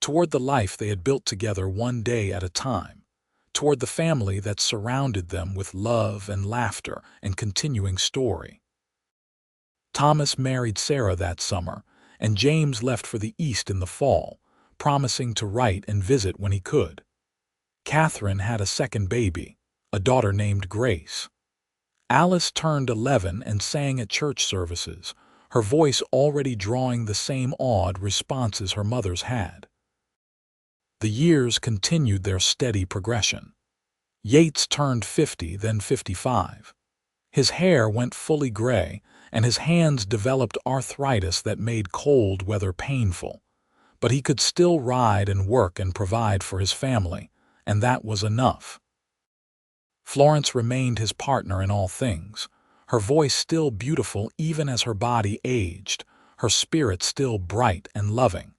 toward the life they had built together one day at a time, toward the family that surrounded them with love and laughter and continuing story. Thomas married Sarah that summer, and James left for the East in the fall, promising to write and visit when he could. Catherine had a second baby, a daughter named Grace. Alice turned 11 and sang at church services, her voice already drawing the same awed responses her mother's had. The years continued their steady progression. Yates turned 50, then 55. His hair went fully gray, and his hands developed arthritis that made cold weather painful. But he could still ride and work and provide for his family, and that was enough. Florence remained his partner in all things, her voice still beautiful even as her body aged, her spirit still bright and loving.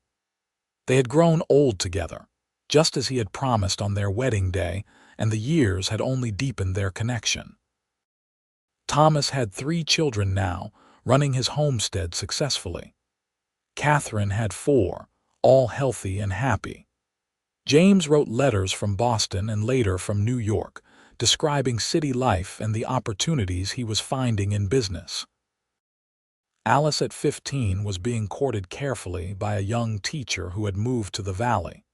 They had grown old together, just as he had promised on their wedding day, and the years had only deepened their connection. Thomas had 3 children now, running his homestead successfully. Catherine had 4, all healthy and happy. James wrote letters from Boston and later from New York, describing city life and the opportunities he was finding in business. Alice at 15 was being courted carefully by a young teacher who had moved to the valley,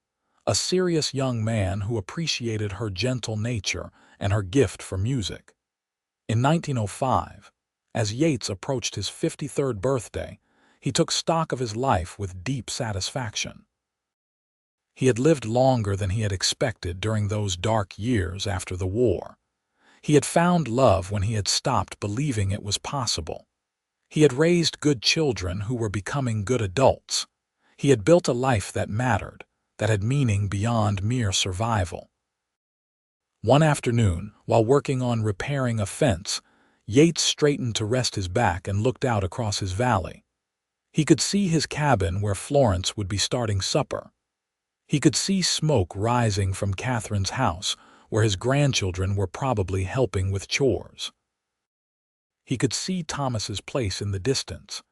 a serious young man who appreciated her gentle nature and her gift for music. In 1905, as Yates approached his 53rd birthday, he took stock of his life with deep satisfaction. He had lived longer than he had expected during those dark years after the war. He had found love when he had stopped believing it was possible. He had raised good children who were becoming good adults. He had built a life that mattered, that had meaning beyond mere survival. One afternoon, while working on repairing a fence, Yates straightened to rest his back and looked out across his valley. He could see his cabin where Florence would be starting supper. He could see smoke rising from Catherine's house, where his grandchildren were probably helping with chores. He could see Thomas's place in the distance,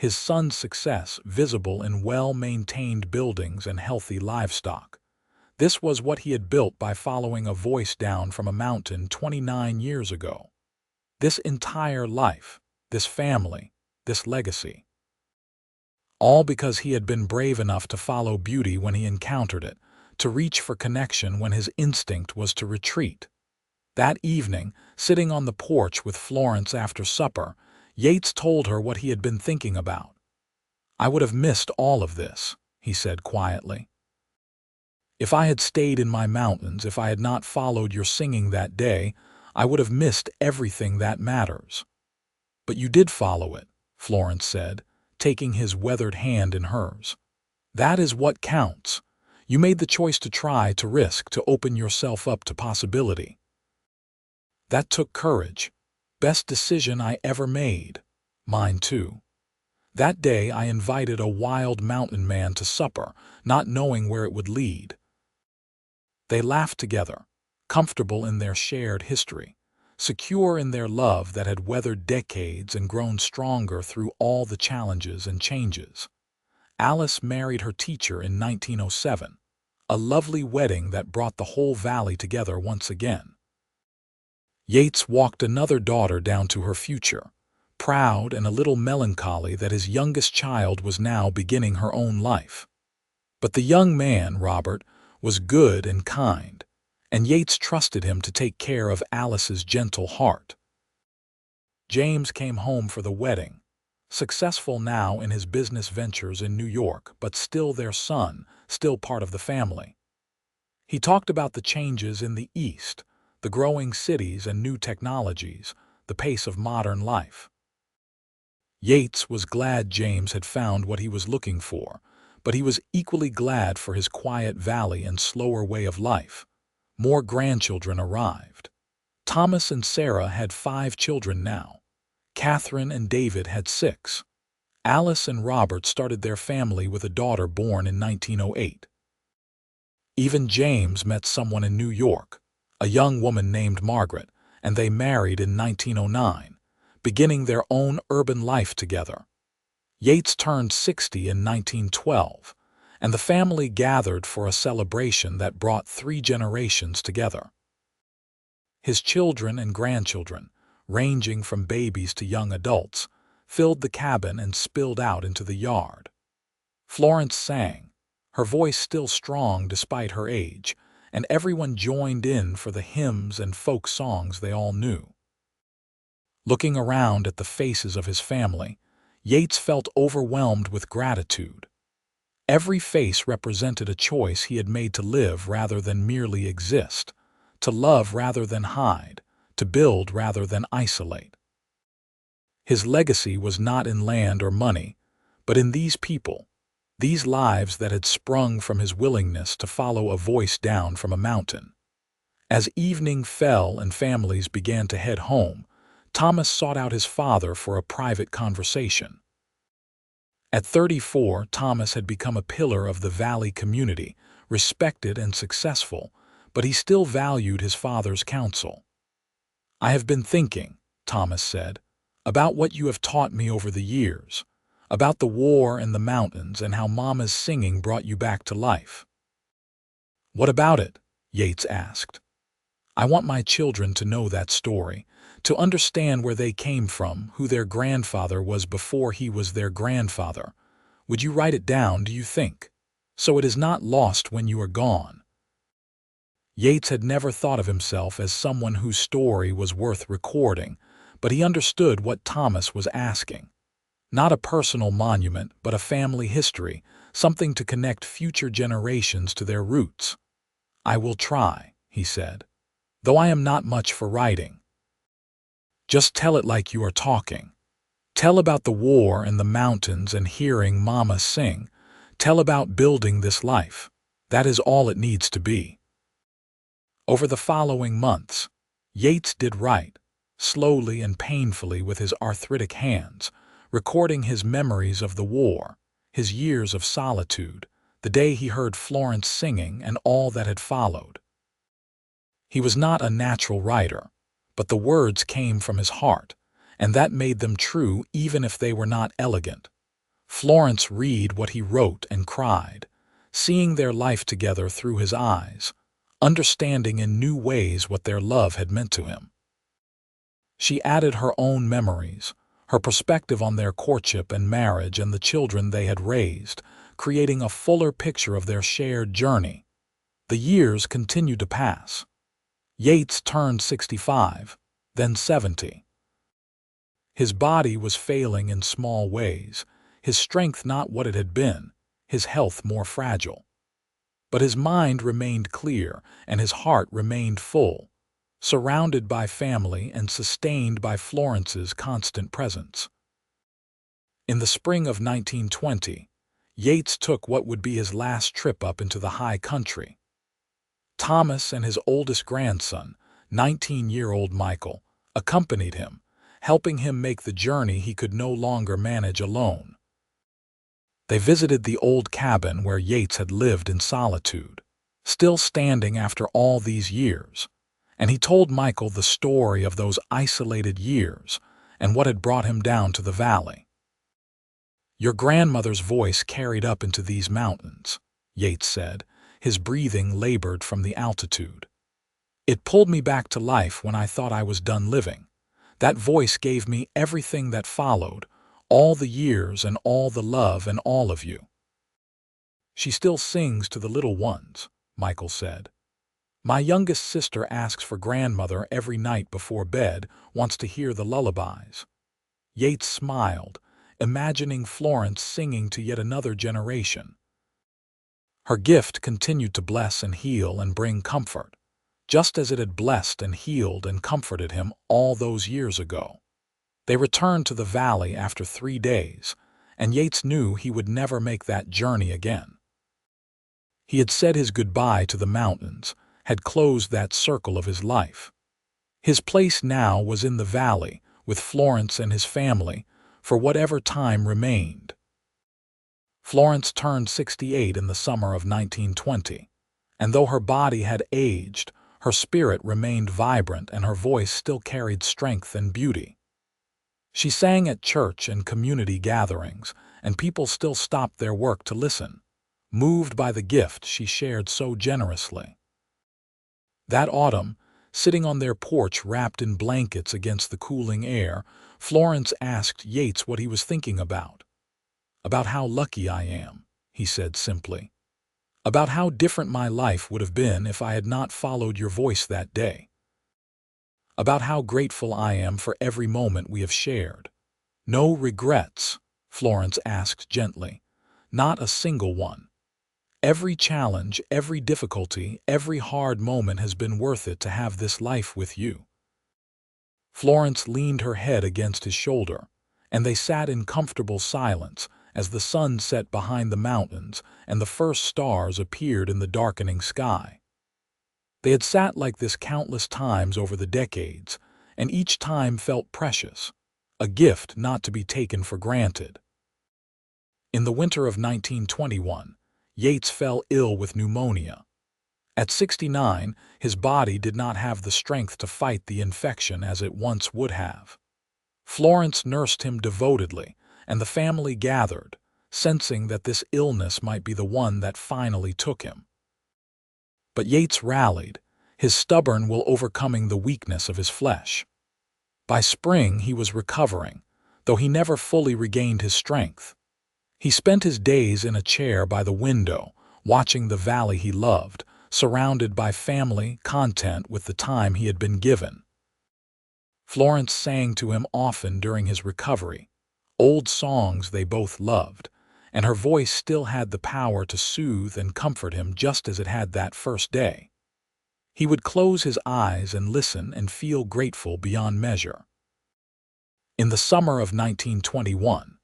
his son's success visible in well-maintained buildings and healthy livestock. This was what he had built by following a voice down from a mountain 29 years ago. This entire life, this family, this legacy. All because he had been brave enough to follow beauty when he encountered it, to reach for connection when his instinct was to retreat. That evening, sitting on the porch with Florence after supper, Yates told her what he had been thinking about. "I would have missed all of this," he said quietly. "If I had stayed in my mountains, if I had not followed your singing that day, I would have missed everything that matters." "But you did follow it," Florence said, taking his weathered hand in hers. "That is what counts. You made the choice to try, to risk, to open yourself up to possibility. That took courage. Best decision I ever made. Mine too. That day I invited a wild mountain man to supper, not knowing where it would lead." They laughed together, comfortable in their shared history, secure in their love that had weathered decades and grown stronger through all the challenges and changes. Alice married her teacher in 1907, a lovely wedding that brought the whole valley together once again. Yates walked another daughter down to her future, proud and a little melancholy that his youngest child was now beginning her own life. But the young man, Robert, was good and kind, and Yates trusted him to take care of Alice's gentle heart. James came home for the wedding, successful now in his business ventures in New York, but still their son, still part of the family. He talked about the changes in the East, the growing cities and new technologies, the pace of modern life. Yates was glad James had found what he was looking for, but he was equally glad for his quiet valley and slower way of life. More grandchildren arrived. Thomas and Sarah had 5 children now. Catherine and David had 6. Alice and Robert started their family with a daughter born in 1908. Even James met someone in New York, a young woman named Margaret, and they married in 1909, beginning their own urban life together. Yates turned 60 in 1912, and the family gathered for a celebration that brought 3 generations together. His children and grandchildren, ranging from babies to young adults, filled the cabin and spilled out into the yard. Florence sang, her voice still strong despite her age, and everyone joined in for the hymns and folk songs they all knew. Looking around at the faces of his family, Yates felt overwhelmed with gratitude. Every face represented a choice he had made to live rather than merely exist, to love rather than hide, to build rather than isolate. His legacy was not in land or money, but in these people, these lives that had sprung from his willingness to follow a voice down from a mountain. As evening fell and families began to head home, Thomas sought out his father for a private conversation. At 34, Thomas had become a pillar of the Valley community, respected and successful, but he still valued his father's counsel. "I have been thinking," Thomas said, "about what you have taught me over the years, about the war and the mountains and how Mama's singing brought you back to life." "What about it?" Yates asked. "I want my children to know that story, to understand where they came from, who their grandfather was before he was their grandfather. Would you write it down, do you think? So it is not lost when you are gone." Yates had never thought of himself as someone whose story was worth recording, but he understood what Thomas was asking. Not a personal monument, but a family history, something to connect future generations to their roots. "I will try," he said, "though I am not much for writing. Just tell it like you are talking. Tell about the war and the mountains and hearing Mama sing. Tell about building this life. That is all it needs to be." Over the following months, Yates did write, slowly and painfully with his arthritic hands, recording his memories of the war, his years of solitude, the day he heard Florence singing and all that had followed. He was not a natural writer, but the words came from his heart, and that made them true even if they were not elegant. Florence read what he wrote and cried, seeing their life together through his eyes, understanding in new ways what their love had meant to him. She added her own memories, her perspective on their courtship and marriage and the children they had raised, creating a fuller picture of their shared journey. The years continued to pass. Yates turned 65, then 70. His body was failing in small ways, his strength not what it had been, his health more fragile. But his mind remained clear and his heart remained full, surrounded by family and sustained by Florence's constant presence. In the spring of 1920, Yates took what would be his last trip up into the high country. Thomas and his oldest grandson, 19-year-old Michael, accompanied him, helping him make the journey he could no longer manage alone. They visited the old cabin where Yates had lived in solitude, still standing after all these years, and he told Michael the story of those isolated years and what had brought him down to the valley. "Your grandmother's voice carried up into these mountains," Yates said, his breathing labored from the altitude. "It pulled me back to life when I thought I was done living. That voice gave me everything that followed, all the years and all the love and all of you." "She still sings to the little ones," Michael said. "My youngest sister asks for grandmother every night before bed, wants to hear the lullabies." Yates smiled, imagining Florence singing to yet another generation. Her gift continued to bless and heal and bring comfort, just as it had blessed and healed and comforted him all those years ago. They returned to the valley after 3 days, and Yates knew he would never make that journey again. He had said his goodbye to the mountains, had closed that circle of his life. His place now was in the valley, with Florence and his family, for whatever time remained. Florence turned 68 in the summer of 1920, and though her body had aged, her spirit remained vibrant and her voice still carried strength and beauty. She sang at church and community gatherings, and people still stopped their work to listen, moved by the gift she shared so generously. That autumn, sitting on their porch wrapped in blankets against the cooling air, Florence asked Yates what he was thinking about. "About how lucky I am," he said simply. "About how different my life would have been if I had not followed your voice that day. About how grateful I am for every moment we have shared." "No regrets?" Florence asked gently. "Not a single one. Every challenge, every difficulty, every hard moment has been worth it to have this life with you." Florence leaned her head against his shoulder, and they sat in comfortable silence as the sun set behind the mountains and the first stars appeared in the darkening sky. They had sat like this countless times over the decades, and each time felt precious, a gift not to be taken for granted. In the winter of 1921, Yates fell ill with pneumonia. At 69, his body did not have the strength to fight the infection as it once would have. Florence nursed him devotedly, and the family gathered, sensing that this illness might be the one that finally took him. But Yates rallied, his stubborn will overcoming the weakness of his flesh. By spring he was recovering, though he never fully regained his strength. He spent his days in a chair by the window, watching the valley he loved, surrounded by family, content with the time he had been given. Florence sang to him often during his recovery, old songs they both loved, and her voice still had the power to soothe and comfort him just as it had that first day. He would close his eyes and listen and feel grateful beyond measure. In the summer of 1921,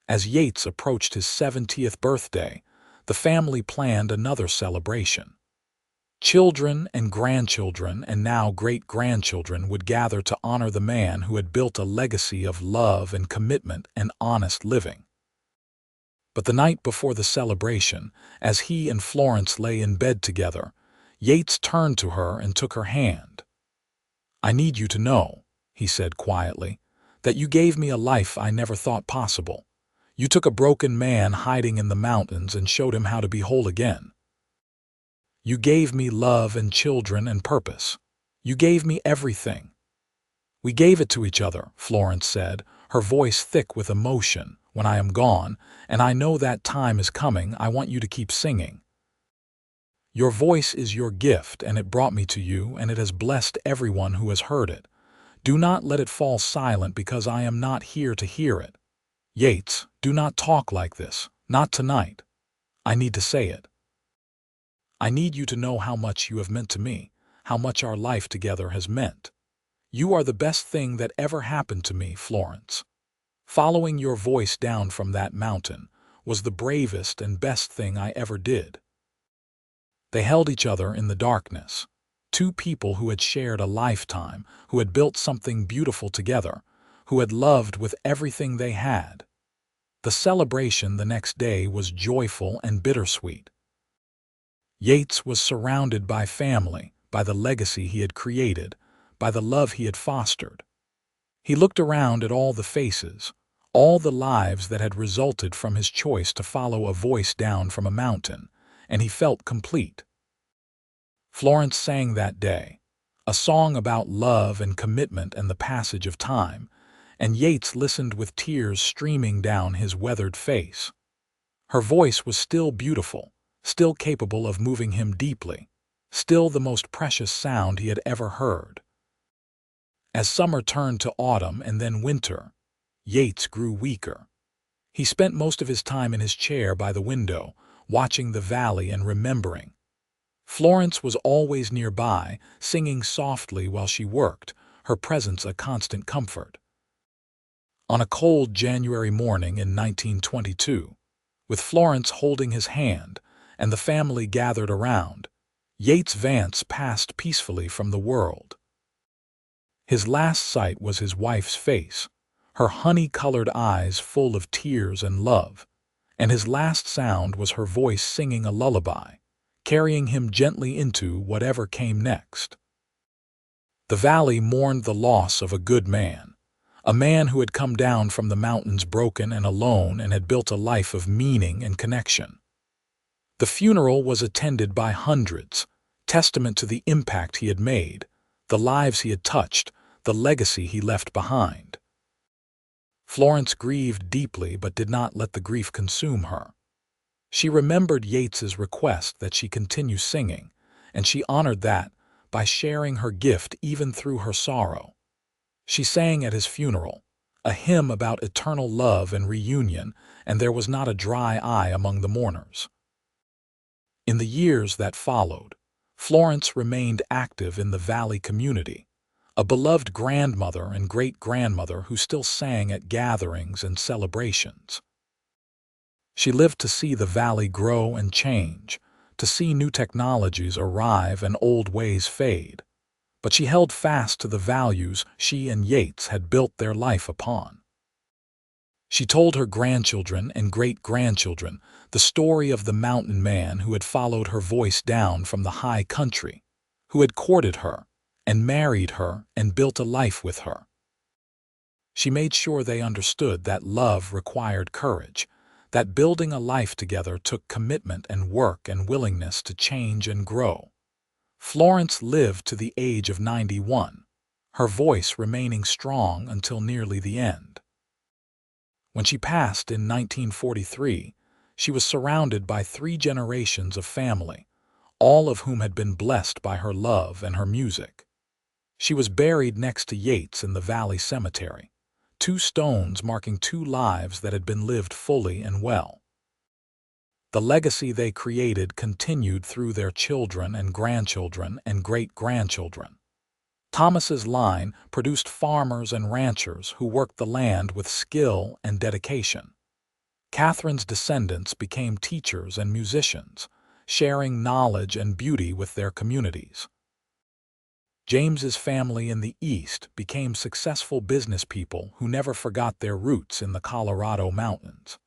as Yates approached his 70th birthday, the family planned another celebration. Children and grandchildren and now great-grandchildren would gather to honor the man who had built a legacy of love and commitment and honest living. But the night before the celebration, as he and Florence lay in bed together, Yates turned to her and took her hand. "I need you to know," he said quietly, "that you gave me a life I never thought possible. You took a broken man hiding in the mountains and showed him how to be whole again. You gave me love and children and purpose. You gave me everything. We gave it to each other, Florence said, her voice thick with emotion. When I am gone, and I know that time is coming, I want you to keep singing. Your voice is your gift, and it brought me to you, and it has blessed everyone who has heard it. Do not let it fall silent, because I am not here to hear it. Yates, do not talk like this. Not tonight. I need to say it. I need you to know how much you have meant to me, how much our life together has meant. You are the best thing that ever happened to me, Florence. Following your voice down from that mountain was the bravest and best thing I ever did. They held each other in the darkness. Two people who had shared a lifetime, who had built something beautiful together, who had loved with everything they had. The celebration the next day was joyful and bittersweet. Yates was surrounded by family, by the legacy he had created, by the love he had fostered. He looked around at all the faces, all the lives that had resulted from his choice to follow a voice down from a mountain, and he felt complete. Florence sang that day, a song about love and commitment and the passage of time, and Yates listened with tears streaming down his weathered face. Her voice was still beautiful, still capable of moving him deeply, still the most precious sound he had ever heard. As summer turned to autumn and then winter, Yates grew weaker. He spent most of his time in his chair by the window, watching the valley and remembering. Florence was always nearby, singing softly while she worked, her presence a constant comfort. On a cold January morning in 1922, with Florence holding his hand and the family gathered around, Yates Vance passed peacefully from the world. His last sight was his wife's face, her honey-colored eyes full of tears and love, and his last sound was her voice singing a lullaby, carrying him gently into whatever came next. The valley mourned the loss of a good man, a man who had come down from the mountains broken and alone and had built a life of meaning and connection. The funeral was attended by hundreds, testament to the impact he had made, the lives he had touched, the legacy he left behind. Florence grieved deeply but did not let the grief consume her. She remembered Yates's request that she continue singing, and she honored that by sharing her gift even through her sorrow. She sang at his funeral, a hymn about eternal love and reunion, and there was not a dry eye among the mourners. In the years that followed, Florence remained active in the Valley community, a beloved grandmother and great-grandmother who still sang at gatherings and celebrations. She lived to see the Valley grow and change, to see new technologies arrive and old ways fade. But she held fast to the values she and Yates had built their life upon. She told her grandchildren and great-grandchildren the story of the mountain man who had followed her voice down from the high country, who had courted her and married her and built a life with her. She made sure they understood that love required courage, that building a life together took commitment and work and willingness to change and grow. Florence lived to the age of 91, her voice remaining strong until nearly the end. When she passed in 1943, she was surrounded by 3 generations of family, all of whom had been blessed by her love and her music. She was buried next to Yates in the Valley Cemetery, 2 stones marking 2 lives that had been lived fully and well. The legacy they created continued through their children and grandchildren and great-grandchildren. Thomas's line produced farmers and ranchers who worked the land with skill and dedication. Catherine's descendants became teachers and musicians, sharing knowledge and beauty with their communities. James's family in the East became successful business people who never forgot their roots in the Colorado mountains.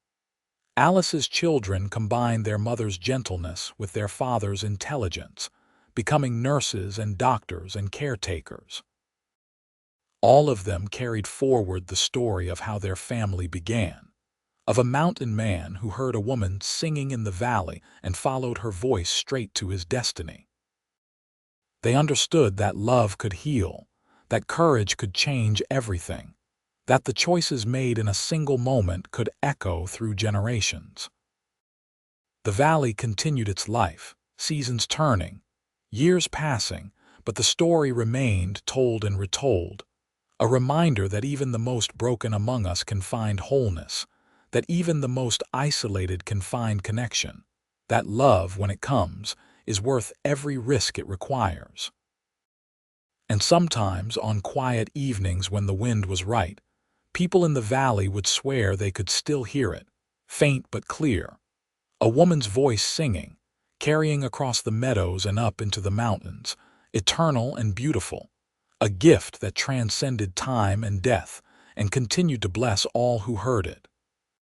Alice's children combined their mother's gentleness with their father's intelligence, becoming nurses and doctors and caretakers. All of them carried forward the story of how their family began, of a mountain man who heard a woman singing in the valley and followed her voice straight to his destiny. They understood that love could heal, that courage could change everything, that the choices made in a single moment could echo through generations. The valley continued its life, seasons turning, years passing, but the story remained told and retold, a reminder that even the most broken among us can find wholeness, that even the most isolated can find connection, that love, when it comes, is worth every risk it requires. And sometimes, on quiet evenings when the wind was right, people in the valley would swear they could still hear it, faint but clear, a woman's voice singing, carrying across the meadows and up into the mountains, eternal and beautiful, a gift that transcended time and death and continued to bless all who heard it.